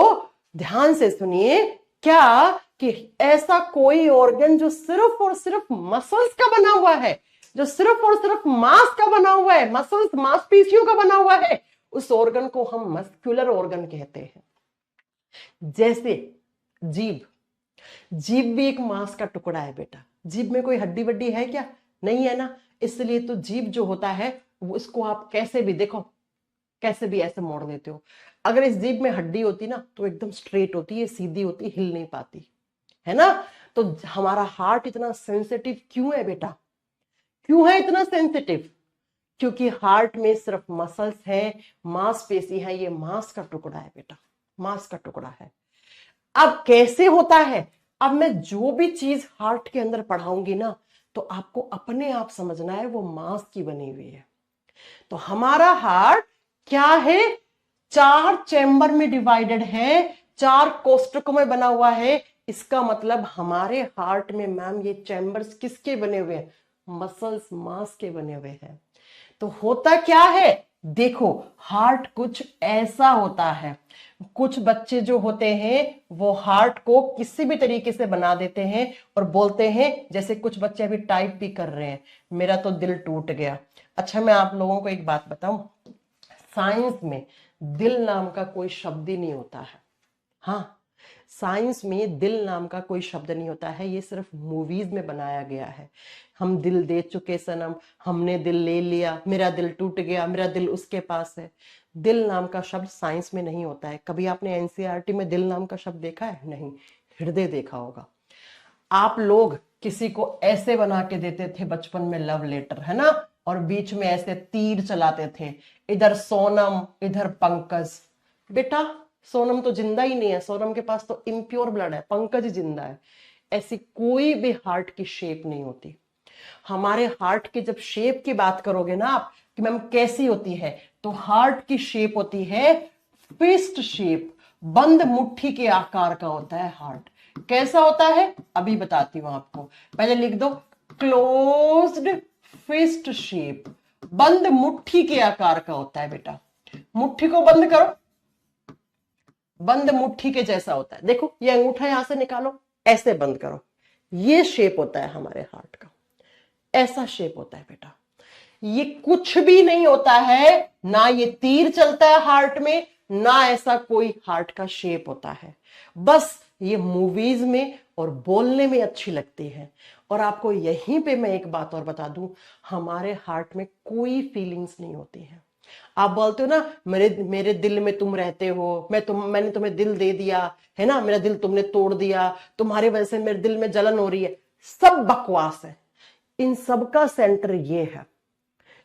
ध्यान से सुनिए। क्या कि ऐसा कोई ऑर्गन जो सिर्फ और सिर्फ मसल्स का बना हुआ है, जो सिर्फ और सिर्फ मांस का बना हुआ है, मसल्स मांसपेशियों का बना हुआ है, उस ऑर्गन को हम मस्कुलर ऑर्गन कहते हैं। जैसे जीभ, जीभ भी एक मांस का टुकड़ा है बेटा। जीभ में कोई हड्डी वड्डी है क्या? नहीं है ना। इसलिए तो जीभ जो होता है वो, इसको आप कैसे भी देखो, कैसे भी ऐसे मोड़ देते हो। अगर इस जीभ में हड्डी होती ना तो एकदम स्ट्रेट होती है, सीधी होती, हिल नहीं पाती, है ना। तो हमारा हार्ट इतना सेंसिटिव क्यों है बेटा? क्यों है इतना सेंसिटिव? क्योंकि हार्ट में सिर्फ मसल्स हैं, मांसपेशी है, ये मांस का टुकड़ा है बेटा, मांस का टुकड़ा है। अब कैसे होता है? अब मैं जो भी चीज हार्ट के अंदर पढ़ाऊंगी ना, तो आपको अपने आप समझना है वो मांस की बनी हुई है। तो हमारा हार्ट क्या है? 4 चैम्बर में डिवाइडेड है, 4 कोष्ठकों में बना हुआ है। इसका मतलब हमारे हार्ट में मैम ये चैम्बर्स किसके बने हुए हैं? मसल्स, मांस के बने हुए हैं। तो होता क्या है? देखो हार्ट कुछ ऐसा होता है। कुछ बच्चे जो होते हैं वो हार्ट को किसी भी तरीके से बना देते हैं और बोलते हैं, जैसे कुछ बच्चे अभी टाइप भी कर रहे हैं, मेरा तो दिल टूट गया। अच्छा मैं आप लोगों को एक बात बताऊं, साइंस में दिल नाम का कोई शब्द ही नहीं होता है। हाँ, साइंस में दिल नाम का कोई शब्द नहीं होता है, ये सिर्फ मूवीज में बनाया गया है। हम दिल दे चुके सनम, हमने दिल ले लिया, मेरा दिल टूट गया, मेरा दिल उसके पास है। दिल नाम का शब्द साइंस में नहीं होता है। कभी आपने एनसीईआरटी में दिल नाम का शब्द देखा है? नहीं, हृदय देखा होगा। आप लोग किसी को ऐसे बना के देते थे बचपन में लव लेटर, है ना, और बीच में ऐसे तीर चलाते थे, इधर सोनम इधर पंकज। बेटा सोनम तो जिंदा ही नहीं है, सोनम के पास तो इम्प्योर ब्लड है, पंकज जिंदा है। ऐसी कोई भी हार्ट की शेप नहीं होती। हमारे हार्ट की जब शेप की बात करोगे ना आप कि मैम कैसी होती है, तो हार्ट की शेप होती है फिस्ट शेप, बंद मुट्ठी के आकार का होता है हार्ट। कैसा होता है अभी बताती हूं आपको, पहले लिख दो क्लोज्ड फिस्ट शेप, बंद मुट्ठी के आकार का होता है बेटा। मुट्ठी को बंद करो, बंद मुट्ठी के जैसा होता है। देखो ये अंगूठा यहां से निकालो, ऐसे बंद करो, ये शेप होता है हमारे हार्ट का, ऐसा शेप होता है बेटा। ये कुछ भी नहीं होता है, ना ये तीर चलता है हार्ट में, ना ऐसा कोई हार्ट का शेप होता है। बस ये मूवीज में और बोलने में अच्छी लगती है। और आपको यहीं पे मैं एक बात और बता दूं, हमारे हार्ट में कोई फीलिंग्स नहीं होती है। आप बोलते हो ना मेरे मेरे दिल में तुम रहते हो, मैंने तुम्हें दिल दे दिया है ना, मेरा दिल तुमने तोड़ दिया, तुम्हारी वजह से मेरे दिल में जलन हो रही है, सब बकवास है। इन सब का सेंटर ये है।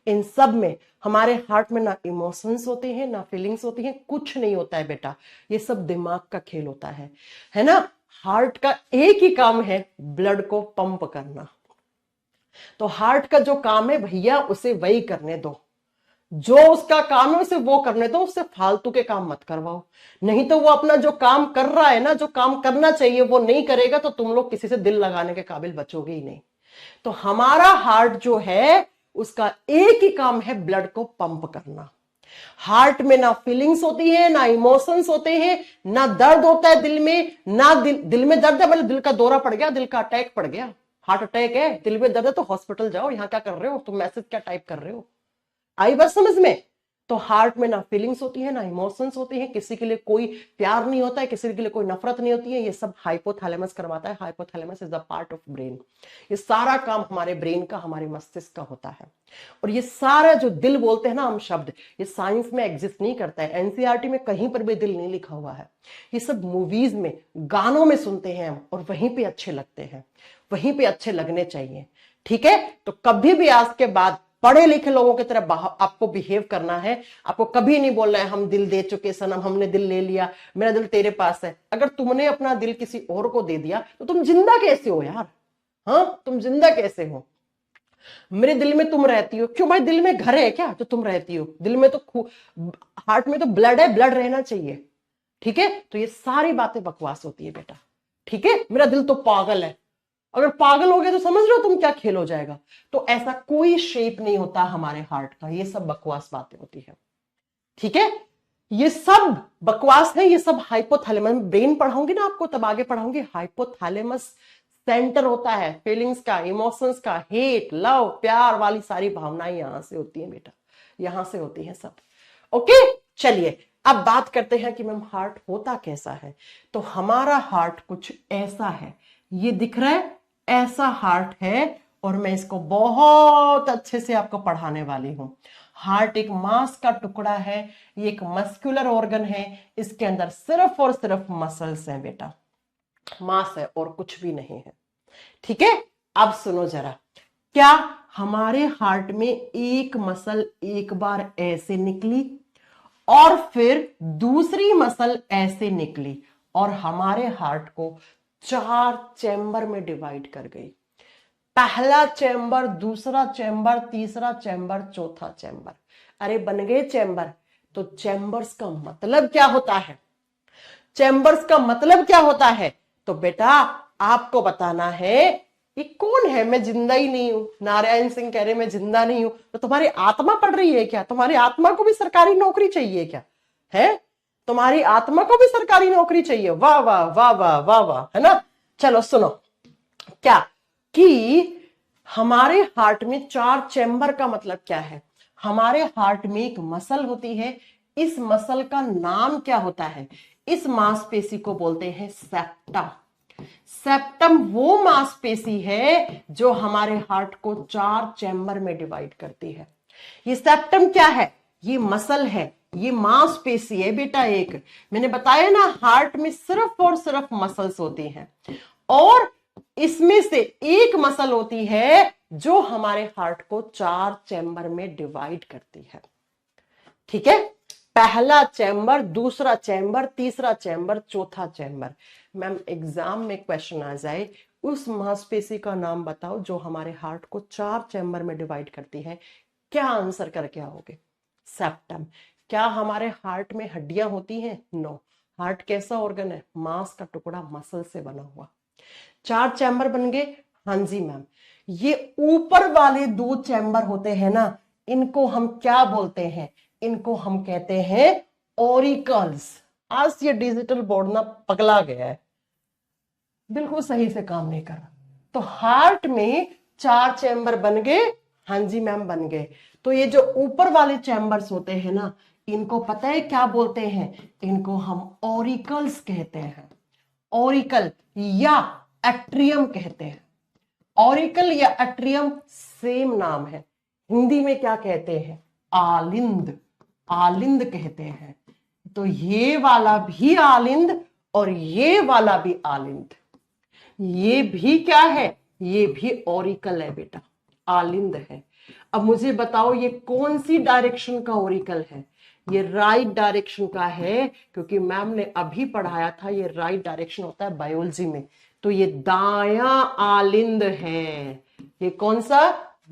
इन सब में हमारे हार्ट में ना इमोशंस होते हैं, ना फीलिंग्स होती हैं, कुछ नहीं होता है बेटा। ये सब दिमाग का खेल होता है ना। हार्ट का एक ही काम है, ब्लड को पंप करना। तो हार्ट का जो काम है भैया उसे वही करने दो, जो उसका काम है उसे वो करने दो, उससे फालतू के काम मत करवाओ। नहीं तो वो अपना जो काम कर रहा है ना, जो काम करना चाहिए वो नहीं करेगा, तो तुम लोग किसी से दिल लगाने के काबिल बचोगे ही नहीं। तो हमारा हार्ट जो है उसका एक ही काम है, ब्लड को पंप करना। हार्ट में ना फीलिंग्स होती है, ना इमोशंस होते हैं, ना दर्द होता है दिल में, ना दिल में दर्द है मतलब दिल का दौरा पड़ गया, दिल का अटैक पड़ गया, हार्ट अटैक है, दिल में दर्द है तो हॉस्पिटल जाओ। यहां क्या कर रहे हो तुम, मैसेज क्या टाइप कर रहे हो? आई बात समझ में? तो हार्ट में ना फीलिंग्स होती है, ना इमोशंस होती है, किसी के लिए कोई प्यार नहीं होता है, किसी के लिए कोई नफरत नहीं होती है। ये सब हाइपोथैलेमस करवाता है। Hypothalamus is the part of brain. ये सारा काम हमारे ब्रेन का, हमारे मस्तिष्क का होता है। और ये सारा जो दिल बोलते हैं ना हम शब्द, ये साइंस में एग्जिस्ट नहीं करता है। एनसीईआरटी में कहीं पर भी दिल नहीं लिखा हुआ है। ये सब मूवीज में, गानों में सुनते हैं हम, और वहीं पे अच्छे लगते हैं, वहीं पे अच्छे लगने चाहिए। ठीक है, तो कभी भी आज के बाद पढ़े लिखे लोगों की तरह आपको बिहेव करना है। आपको कभी नहीं बोलना है हम दिल दे चुके सनम, हमने दिल ले लिया, मेरा दिल तेरे पास है। अगर तुमने अपना दिल किसी और को दे दिया तो तुम जिंदा कैसे हो यार? हाँ, तुम जिंदा कैसे हो? मेरे दिल में तुम रहती हो, क्यों भाई दिल में घर है क्या जो तुम रहती हो? दिल में तो हार्ट में तो ब्लड है, ब्लड रहना चाहिए। ठीक है, तो ये सारी बातें बकवास होती है बेटा। ठीक है, मेरा दिल तो पागल है, अगर पागल हो गया तो समझ लो तुम क्या खेल हो जाएगा। तो ऐसा कोई शेप नहीं होता हमारे हार्ट का, ये सब बकवास बातें होती है। ठीक है, ये सब बकवास है, ये सब हाइपोथैलेमस। ब्रेन पढ़ाऊंगी ना आपको, तब आगे पढ़ाऊंगी। हाइपोथैलेमस सेंटर होता है फीलिंग्स का, इमोशंस का, हेट लव प्यार वाली सारी भावनाएं यहां से होती हैं बेटा, यहां से होती हैं सब। ओके, चलिए अब बात करते हैं कि मैम हार्ट होता कैसा है। तो हमारा हार्ट कुछ ऐसा है, ये दिख रहा है, ऐसा हार्ट है। और मैं इसको बहुत अच्छे से आपको पढ़ाने वाली हूं। हार्ट एक मांस का टुकड़ा है, ये एक मस्कुलर ऑर्गन है, इसके अंदर सिर्फ और सिर्फ मसल्स हैं बेटा, मांस है और कुछ भी नहीं है। ठीक है, अब सुनो जरा, क्या हमारे हार्ट में एक मसल एक बार ऐसे निकली और फिर दूसरी मसल ऐसे निकली और हमारे हार्ट को 4 चैम्बर में डिवाइड कर गई? पहला चैम्बर, दूसरा चैम्बर, तीसरा चैम्बर, चौथा चैम्बर। अरे बन गए चैम्बर। तो चैम्बर्स का मतलब क्या होता है? चैम्बर्स का मतलब क्या होता है? तो बेटा आपको बताना है, ये कौन है? मैं जिंदा ही नहीं हूं। नारायण सिंह कह रहे मैं जिंदा नहीं हूं। तो तुम्हारी आत्मा पढ़ रही है क्या? तुम्हारी आत्मा को भी सरकारी नौकरी चाहिए क्या? है, तुम्हारी आत्मा को भी सरकारी नौकरी चाहिए? वाह वाह वाह वाह वाह वाह, है ना। चलो सुनो, क्या कि हमारे हार्ट में 4 चैम्बर का मतलब क्या है? हमारे हार्ट में एक मसल होती है, इस मसल का नाम क्या होता है? इस मांसपेशी को बोलते हैं सेप्टम। सेप्टम वो मांसपेशी है जो हमारे हार्ट को 4 चैम्बर में डिवाइड करती है। ये सेप्टम क्या है? ये मसल है, ये मांसपेशी है बेटा। एक मैंने बताया ना, हार्ट में सिर्फ और सिर्फ मसल्स होती हैं, और इसमें से एक मसल होती है जो हमारे हार्ट को 4 चैम्बर में डिवाइड करती है। ठीक है, पहला चैम्बर, दूसरा चैम्बर, तीसरा चैम्बर, चौथा चैम्बर। मैम एग्जाम में क्वेश्चन आ जाए, उस मांसपेशी का नाम बताओ जो हमारे हार्ट को 4 चैम्बर में डिवाइड करती है, क्या आंसर करके आओगे? सेप्टम। क्या हमारे हार्ट में हड्डियां होती हैं? नो। हार्ट कैसा ऑर्गन है? मांस का टुकड़ा, मसल से बना हुआ। 4 चैम्बर बन गए। हाँ जी मैम। ये ऊपर वाले 2 चैम्बर होते हैं ना, इनको हम क्या बोलते हैं? इनको हम कहते हैं ऑरिकल्स। आज ये डिजिटल बोर्ड ना पगला गया है, बिल्कुल सही से काम नहीं कर रहा। तो हार्ट में 4 चैम्बर बन गए। हाँ जी मैम बन गए। तो ये जो ऊपर वाले चैम्बर्स होते हैं ना, इनको पता है क्या बोलते हैं? इनको हम ऑरिकल्स कहते हैं। ऑरिकल या एट्रियम कहते हैं। ऑरिकल या एट्रियम सेम नाम है। हिंदी में क्या कहते हैं? आलिंद। आलिंद कहते हैं। तो ये वाला भी आलिंद और ये वाला भी आलिंद। ये भी क्या है? ये भी ऑरिकल है बेटा, आलिंद है। अब मुझे बताओ ये कौन सी डायरेक्शन का ऑरिकल है? ये राइट डायरेक्शन का है, क्योंकि मैम ने अभी पढ़ाया था ये राइट डायरेक्शन होता है बायोलॉजी में। तो ये दाया आलिंद है। ये कौन सा?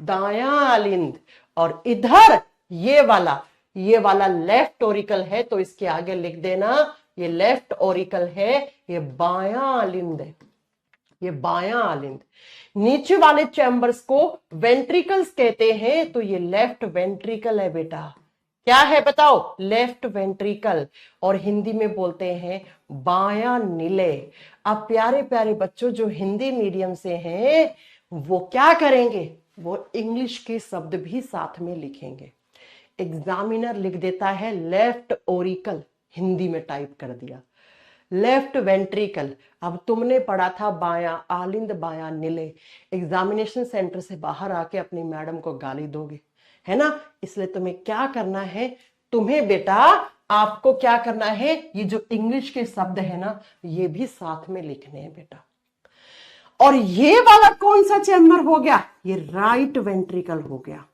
दाया आलिंद। और इधर ये वाला लेफ्ट ऑरिकल है, तो इसके आगे लिख देना ये लेफ्ट ऑरिकल है, ये बाया आलिंद है। ये बाया आलिंद। नीचे वाले चैम्बर्स को वेंट्रिकल्स कहते हैं, तो ये लेफ्ट वेंट्रिकल है बेटा। क्या है बताओ? Left ventricle. और हिंदी में बोलते हैं बाया निलय। अब प्यारे प्यारे बच्चों जो हिंदी मीडियम से हैं, वो क्या करेंगे? वो इंग्लिश के शब्द भी साथ में लिखेंगे। एग्जामिनर लिख देता है लेफ्ट ओरिकल, हिंदी में टाइप कर दिया लेफ्ट वेंट्रिकल। अब तुमने पढ़ा था बाया आलिंद बाया निलय। एग्जामिनेशन सेंटर से बाहर आके अपनी मैडम को गाली दोगे, है ना? इसलिए तुम्हें क्या करना है? तुम्हें बेटा आपको क्या करना है? ये जो इंग्लिश के शब्द है ना, ये भी साथ में लिखने हैं बेटा। और ये वाला कौन सा चैम्बर हो गया? ये राइट वेंट्रिकल हो गया।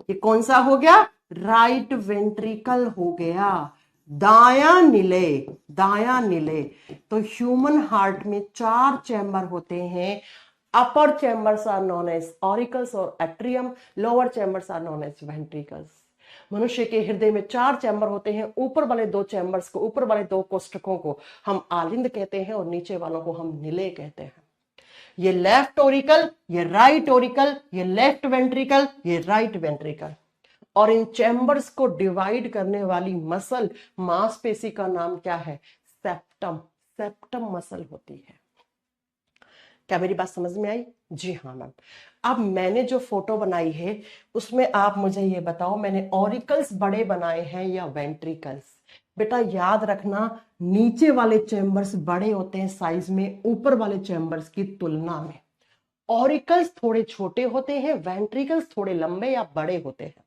ये कौन सा हो गया? राइट वेंट्रिकल हो गया। दाया निलय, दाया निलय। तो ह्यूमन हार्ट में 4 चैम्बर होते हैं। Upper chambers are known as auricles और atrium, lower chambers are known as ventricles. मनुष्य के हृदय में 4 चैम्बर होते हैं। ऊपर वाले 2 चैम्बर्स को, ऊपर वाले 2 कोष्ठकों को हम आलिंद कहते हैं और नीचे वालों को हम निलय कहते हैं। ये लेफ्ट ओरिकल, ये राइट ओरिकल, ये लेफ्ट वेंट्रिकल, ये राइट वेंट्रिकल। और इन चैम्बर्स को डिवाइड करने वाली मसल, मांसपेशी का नाम क्या है? सेप्टम। सेप्टम मसल होती है। क्या मेरी बात समझ में आई? जी हाँ मैम। अब मैंने जो फोटो बनाई है उसमें आप मुझे ये बताओ, मैंने ऑरिकल्स बड़े बनाए हैं या वेंट्रिकल्स? बेटा याद रखना, नीचे वाले चैम्बर्स बड़े होते हैं साइज में ऊपर वाले चैम्बर्स की तुलना में। ऑरिकल्स थोड़े छोटे होते हैं, वेंट्रिकल्स थोड़े लंबे या बड़े होते हैं।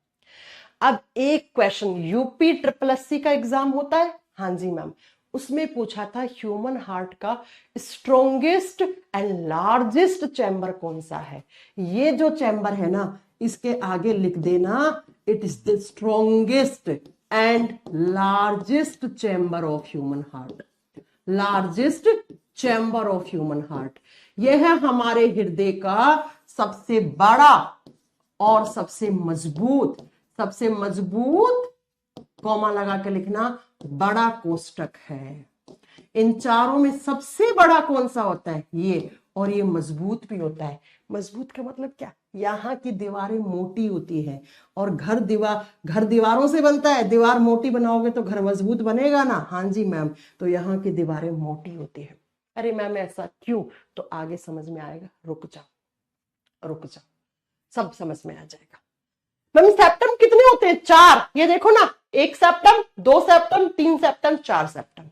अब एक क्वेश्चन यूपी ट्रिपल एससी का एग्जाम होता है, हाँ जी मैम, उसमें पूछा था ह्यूमन हार्ट का स्ट्रोंगेस्ट एंड लार्जेस्ट चैम्बर कौन सा है? ये जो चैम्बर है ना, इसके आगे लिख देना it is the strongest and largest chamber of human heart. Largest chamber of human heart, यह है हमारे हृदय का सबसे बड़ा और सबसे मजबूत कॉमा लगा के लिखना, बड़ा कोष्ठक है। इन चारों में सबसे बड़ा कौन सा होता है? ये। और ये मजबूत भी होता है। मजबूत का मतलब क्या? यहाँ की दीवारें मोटी होती है और घर दीवारों से बनता है। दीवार मोटी बनाओगे तो घर मजबूत बनेगा ना? हाँ जी मैम। तो यहाँ की दीवारें मोटी होती है। अरे मैम ऐसा क्यों? तो आगे समझ में आएगा, रुक जाओ, सब समझ में आ जाएगा। मैम सेप्टम कितने होते हैं? 4। ये देखो ना, 1 septum, 2 septum, 3 septum, 4 septum.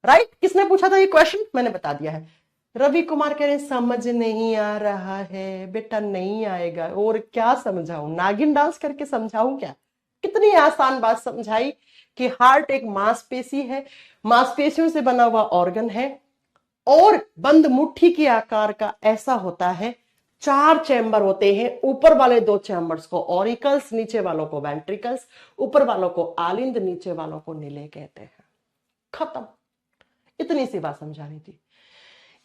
Right? किसने पूछा था ये क्वेश्चन? मैंने बता दिया है। रवि कुमार कह रहे हैं समझ नहीं आ रहा है। बेटा नहीं आएगा, और क्या समझाऊं? नागिन डांस करके समझाऊं क्या? कितनी आसान बात समझाई कि हार्ट एक मांसपेशी है, मांसपेशियों से बना हुआ ऑर्गन है और बंद मुट्ठी के आकार का ऐसा होता है। 4 चैम्बर होते हैं, ऊपर वाले 2 चैम्बर्स को ऑरिकल्स, नीचे वालों को वेंट्रिकल्स, ऊपर वालों को आलिंद, नीचे वालों को निले कहते हैं। खत्म, इतनी सी बात समझानी थी।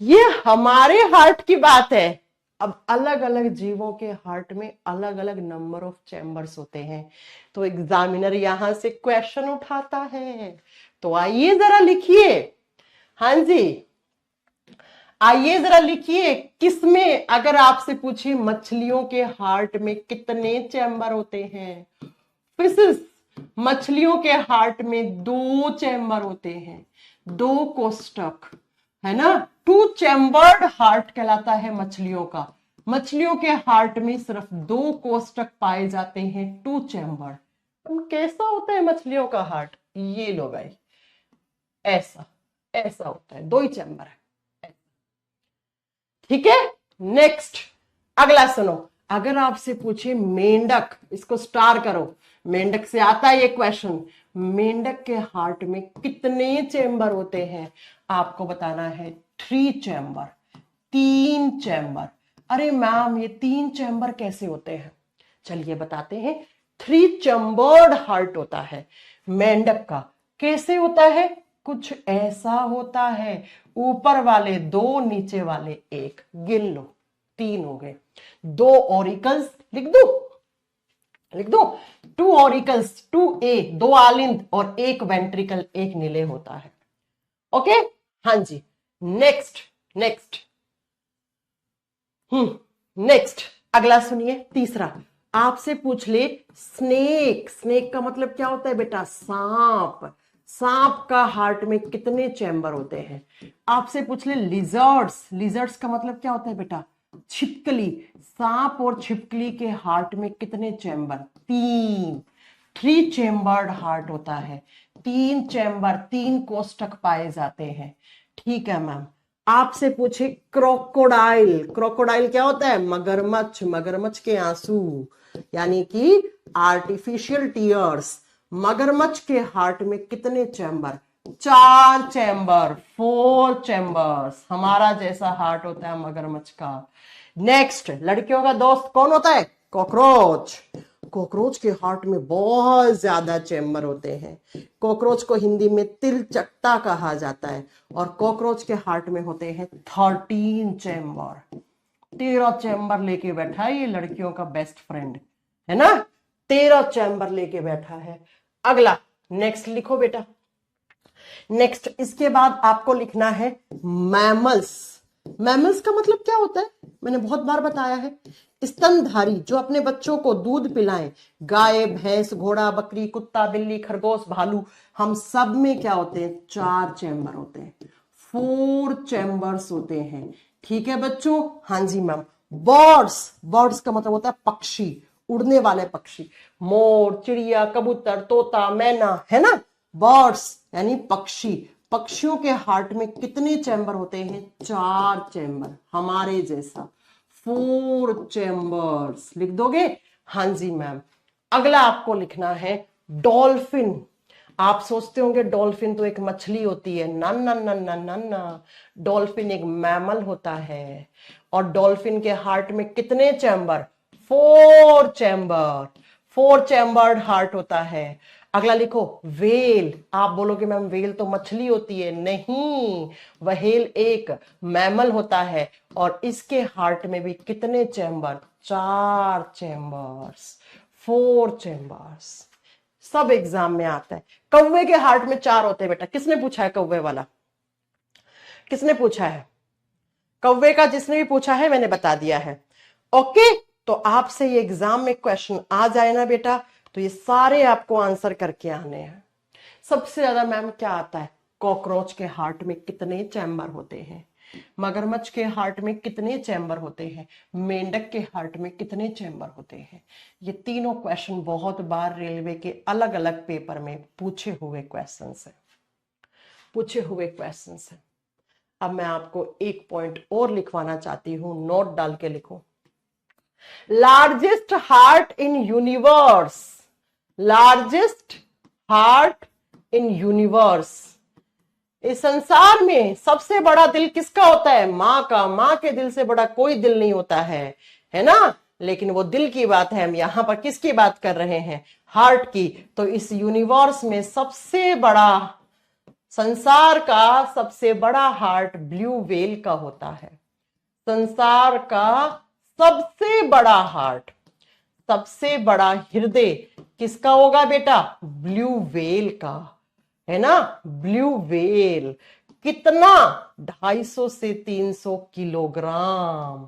ये हमारे हार्ट की बात है। अब अलग अलग जीवों के हार्ट में अलग अलग नंबर ऑफ चैम्बर्स होते हैं, तो एग्जामिनर यहां से क्वेश्चन उठाता है। तो आइए जरा लिखिए, हाँ जी आइए जरा लिखिए, किसमें अगर आपसे पूछे मछलियों के हार्ट में कितने चैम्बर होते हैं? फिशिस, मछलियों के हार्ट में 2 चैम्बर होते हैं, 2 कोष्ठक, है ना। 2 चैम्बर्ड हार्ट कहलाता है मछलियों का। मछलियों के हार्ट में सिर्फ 2 कोष्ठक पाए जाते हैं, 2 चैम्बर। कैसा होता है मछलियों का हार्ट? ये लो भाई, ऐसा ऐसा होता है, 2 ही चैम्बर है। ठीक है, नेक्स्ट अगला सुनो। अगर आपसे पूछे मेंढक, इसको स्टार करो, मेंढक से आता है ये क्वेश्चन, मेंढक के हार्ट में कितने चैम्बर होते हैं? आपको बताना है 3 चैम्बर, 3 चैम्बर। अरे मैम ये 3 चैम्बर कैसे होते हैं? चलिए बताते हैं। 3 चैम्बर्ड हार्ट होता है मेंढक का। कैसे होता है? कुछ ऐसा होता है, ऊपर वाले 2, नीचे वाले 1, गिन लो, 3 हो गए। 2 ऑरिकल्स लिख दो, लिख दो, 2 ऑरिकल्स, 2 ए, 2 आलिंद और 1 वेंट्रिकल, 1 निले होता है। ओके, हाँ जी। नेक्स्ट नेक्स्ट नेक्स्ट अगला सुनिए, तीसरा। आपसे पूछ ले स्नेक, स्नेक का मतलब क्या होता है बेटा? सांप। सांप का हार्ट में कितने चैम्बर होते हैं? आपसे पूछ ले लिजर्ड्स, लिजर्ड्स का मतलब क्या होता है बेटा? छिपकली। सांप और छिपकली के हार्ट में कितने चैम्बर? 3। 3 चैम्बर्ड हार्ट होता है, 3 चैम्बर, 3 कोष्ठक पाए जाते हैं। ठीक है मैम। आपसे पूछे क्रोकोडाइल, क्रोकोडाइल क्या होता है? मगरमच्छ, मगरमच्छ के आंसू, यानी कि आर्टिफिशियल टीयर्स। मगरमच्छ के हार्ट में कितने चैम्बर? 4 chamber, 4 chambers. हमारा जैसा हार्ट होता है मगरमच्छ का। नेक्स्ट, लड़कियों का दोस्त कौन होता है? कॉकरोच। कॉकरोच के हार्ट में बहुत ज्यादा चैम्बर होते हैं। कॉकरोच को हिंदी में तिलचट्टा कहा जाता है और कॉकरोच के हार्ट में होते हैं 13 चैम्बर। 13 चैम्बर लेके बैठा है ये लड़कियों का बेस्ट फ्रेंड, है ना। 13 चैम्बर लेके बैठा है। अगला, नेक्स्ट लिखो बेटा। नेक्स्ट इसके बाद आपको लिखना है मैमल्स। मैमल्स का मतलब क्या होता है? मैंने बहुत बार बताया है, स्तनधारी जो अपने बच्चों को दूध पिलाएं। गाय, भैंस, घोड़ा, बकरी, कुत्ता, बिल्ली, खरगोश, भालू, हम सब में क्या होते हैं? 4 चैम्बर होते हैं, 4 चैम्बर्स होते हैं। ठीक है बच्चों, हाँ जी मैम। बर्ड्स, बर्ड्स का मतलब होता है पक्षी, उड़ने वाले पक्षी। मोर, चिड़िया, कबूतर, तोता, मैना, है ना। बर्ड्स यानी पक्षी। पक्षियों के हार्ट में कितने चैम्बर होते हैं? 4 चैम्बर, हमारे जैसा 4 चैम्बर्स। लिख दोगे? हाँ जी मैम। अगला आपको लिखना है डॉल्फिन। आप सोचते होंगे डॉल्फिन तो एक मछली होती है, ना ना ना ना ना ना, डॉल्फिन एक मैमल होता है। और डॉल्फिन के हार्ट में कितने चैम्बर? 4 चैम्बर, 4 चैम्बर्ड हार्ट होता है। अगला लिखो वेल। आप बोलोगे मैम वेल तो मछली होती है, नहीं, व्हेल एक मैमल होता है और इसके हार्ट में भी कितने चैम्बर? 4 chambers, 4 chambers. सब एग्जाम में आता है। कौवे के हार्ट में 4 होते हैं बेटा। किसने पूछा है कौवे वाला? किसने पूछा है कौवे का? जिसने भी पूछा है मैंने बता दिया है। ओके, तो आपसे ये एग्जाम में क्वेश्चन आ जाए ना बेटा, तो ये सारे आपको आंसर करके आने हैं। सबसे ज्यादा मैम क्या आता है? कॉकरोच के हार्ट में कितने चैम्बर होते हैं? मगरमच्छ के हार्ट में कितने चैम्बर होते हैं? मेंढक के हार्ट में कितने चैम्बर होते हैं? ये तीनों क्वेश्चन बहुत बार रेलवे के अलग अलग पेपर में पूछे हुए क्वेश्चंस हैं, पूछे हुए क्वेश्चंस हैं। अब मैं आपको एक पॉइंट और लिखवाना चाहती हूं, नोट डाल के लिखो। Largest heart in universe, largest heart in universe. इस संसार में सबसे बड़ा दिल किसका होता है? माँ का। माँ के दिल से बड़ा कोई दिल नहीं होता है ना? लेकिन वो दिल की बात है, हम यहां पर किसकी बात कर रहे हैं? हार्ट की। तो इस यूनिवर्स में सबसे बड़ा, संसार का सबसे बड़ा हार्ट ब्लू व्हेल का होता है। संसार का सबसे बड़ा हार्ट, सबसे बड़ा हृदय किसका होगा बेटा? ब्लू व्हेल का, है ना? ब्लू व्हेल कितना? 250 से 300 किलोग्राम।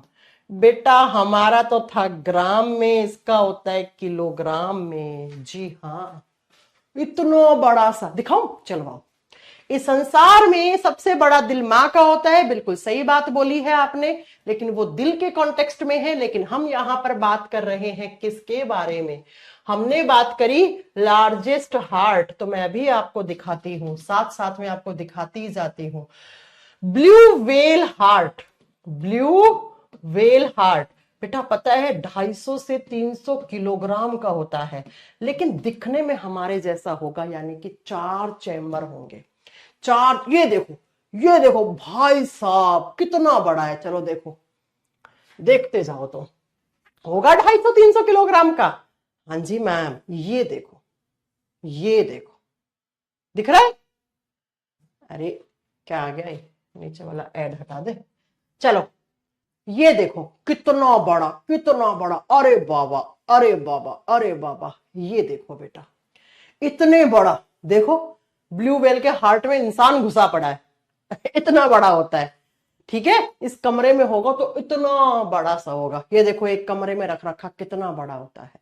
बेटा हमारा तो था ग्राम में, इसका होता है किलोग्राम में। जी हाँ, इतना बड़ा सा। दिखाऊं? चलवाओ। इस संसार में सबसे बड़ा दिल मां का होता है, बिल्कुल सही बात बोली है आपने, लेकिन वो दिल के कॉन्टेक्स्ट में है। लेकिन हम यहां पर बात कर रहे हैं किसके बारे में? हमने बात करी लार्जेस्ट हार्ट। तो मैं अभी आपको दिखाती हूं, साथ साथ में आपको दिखाती जाती हूं। Blue whale heart, blue whale heart बेटा पता है 250 से 300 किलोग्राम का होता है, लेकिन दिखने में हमारे जैसा होगा, यानी कि 4 चैम्बर होंगे। 4, ये देखो, ये देखो भाई साहब कितना बड़ा है। चलो देखो, देखते जाओ तो होगा 250-300 किलोग्राम का। हाँ जी मैम, ये देखो, ये देखो, दिख रहा है? अरे क्या आ गया ये? नीचे वाला ऐड हटा दे। चलो ये देखो कितना बड़ा, कितना बड़ा। अरे बाबा, अरे बाबा, अरे बाबा, ये देखो बेटा, इतने बड़ा। देखो ब्लू व्हेल के हार्ट में इंसान घुसा पड़ा है। इतना बड़ा होता है। ठीक है, इस कमरे में होगा तो इतना बड़ा सा होगा। ये देखो एक कमरे में रख रखा, कितना बड़ा होता है।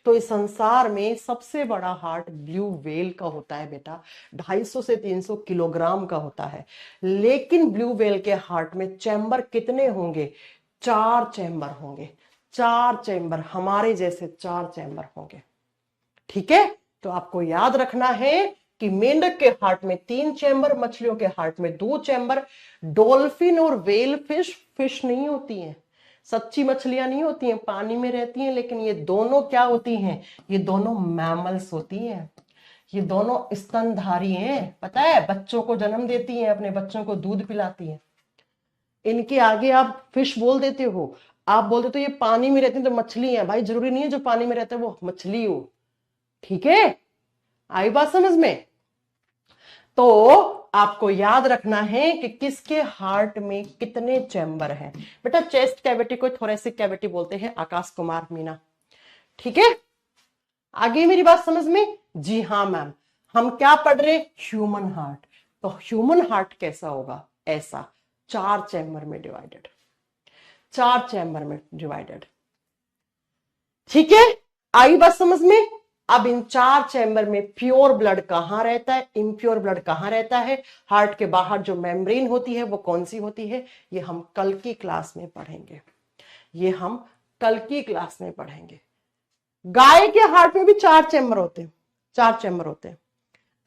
तो इस संसार में सबसे बड़ा हार्ट ब्लू व्हेल का होता है बेटा, 250 से 300 किलोग्राम का होता है। लेकिन ब्लू व्हेल के हार्ट में चैम्बर कितने होंगे? 4 चैम्बर होंगे। 4 चैम्बर, हमारे जैसे 4 चैम्बर होंगे। ठीक है, तो आपको याद रखना है कि मेंढक के हार्ट में 3 चैम्बर, मछलियों के हार्ट में 2 चैम्बर। डॉल्फिन और व्हेल फिश, फिश नहीं होती हैं, सच्ची मछलियां नहीं होती हैं, पानी में रहती हैं। लेकिन ये दोनों क्या होती हैं? ये दोनों मैमल्स होती हैं। ये दोनों स्तनधारी हैं। पता है, बच्चों को जन्म देती हैं, अपने बच्चों को दूध पिलाती हैं। इनके आगे आप फिश बोल देते हो, आप बोल देते हो ये पानी में रहती हैं तो मछली है। भाई जरूरी नहीं है जो पानी में रहता है वो मछली हो। ठीक है, आई बात समझ में? तो आपको याद रखना है कि किसके हार्ट में कितने चैम्बर हैं। बेटा चेस्ट कैविटी को थोरेसिक कैविटी बोलते हैं, आकाश कुमार मीना। ठीक है, आगे मेरी बात समझ में? जी हाँ मैम। हम क्या पढ़ रहे? Human heart. तो ह्यूमन हार्ट कैसा होगा? ऐसा, 4 चैम्बर में डिवाइडेड, 4 चैम्बर में डिवाइडेड। ठीक है, आई बात समझ में? अब इन 4 चैम्बर में प्योर ब्लड कहां रहता है, इम्प्योर ब्लड कहां रहता है, हार्ट के बाहर जो मेम्ब्रेन होती है वो कौन सी होती है, ये हम कल की क्लास में पढ़ेंगे। ये हम कल की क्लास में पढ़ेंगे। गाय के हार्ट में भी 4 चैम्बर होते हैं, 4 चैम्बर होते हैं।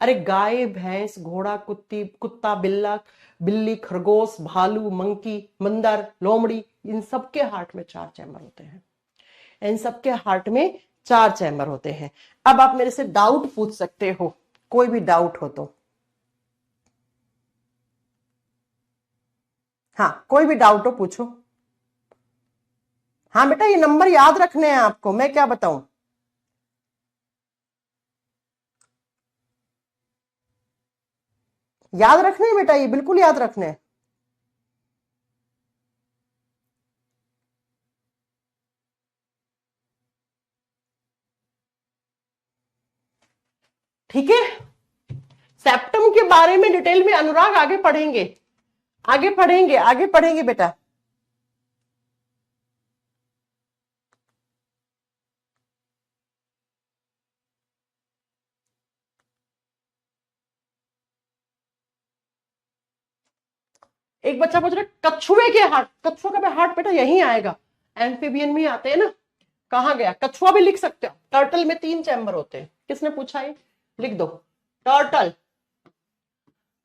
अरे गाय, भैंस, घोड़ा, कुत्ता, बिल्ला, बिल्ली, खरगोश, भालू, मंकी, बंदर, लोमड़ी, इन सबके हार्ट में 4 चैम्बर होते हैं। इन सबके हार्ट में 4 चैम्बर होते हैं। अब आप मेरे से डाउट पूछ सकते हो, कोई भी डाउट हो तो। हाँ, कोई भी डाउट हो पूछो। हाँ बेटा, ये नंबर याद रखने हैं आपको, मैं क्या बताऊं? याद रखने हैं बेटा, ये बिल्कुल याद रखने हैं। ठीक है, सेप्टम के बारे में डिटेल में अनुराग आगे पढ़ेंगे, आगे पढ़ेंगे, आगे पढ़ेंगे बेटा। एक बच्चा पूछ रहा कछुए के हार्ट, कछुआ का भी हार्ट बेटा यही आएगा, एम्फीबियन में आते हैं ना। कहां गया? कछुआ भी लिख सकते हो। टर्टल में 3 चैम्बर होते हैं। किसने पूछा है? लिख दो। टर्टल,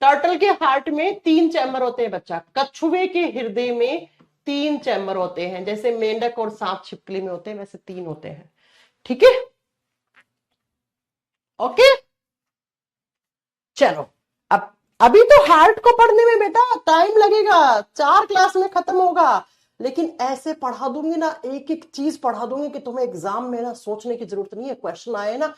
टर्टल के हार्ट में 3 चैम्बर होते हैं बच्चा। कछुए के हृदय में 3 चैम्बर होते हैं, जैसे मेंढक और सांप छिपकली में होते हैं वैसे 3 होते हैं। ठीक है, ओके, चलो। अब अभी तो हार्ट को पढ़ने में बेटा टाइम लगेगा, 4 क्लास में खत्म होगा, लेकिन ऐसे पढ़ा दूंगी ना, एक एक चीज पढ़ा दूंगी कि तुम्हें एग्जाम में ना सोचने की जरूरत नहीं है, क्वेश्चन आए ना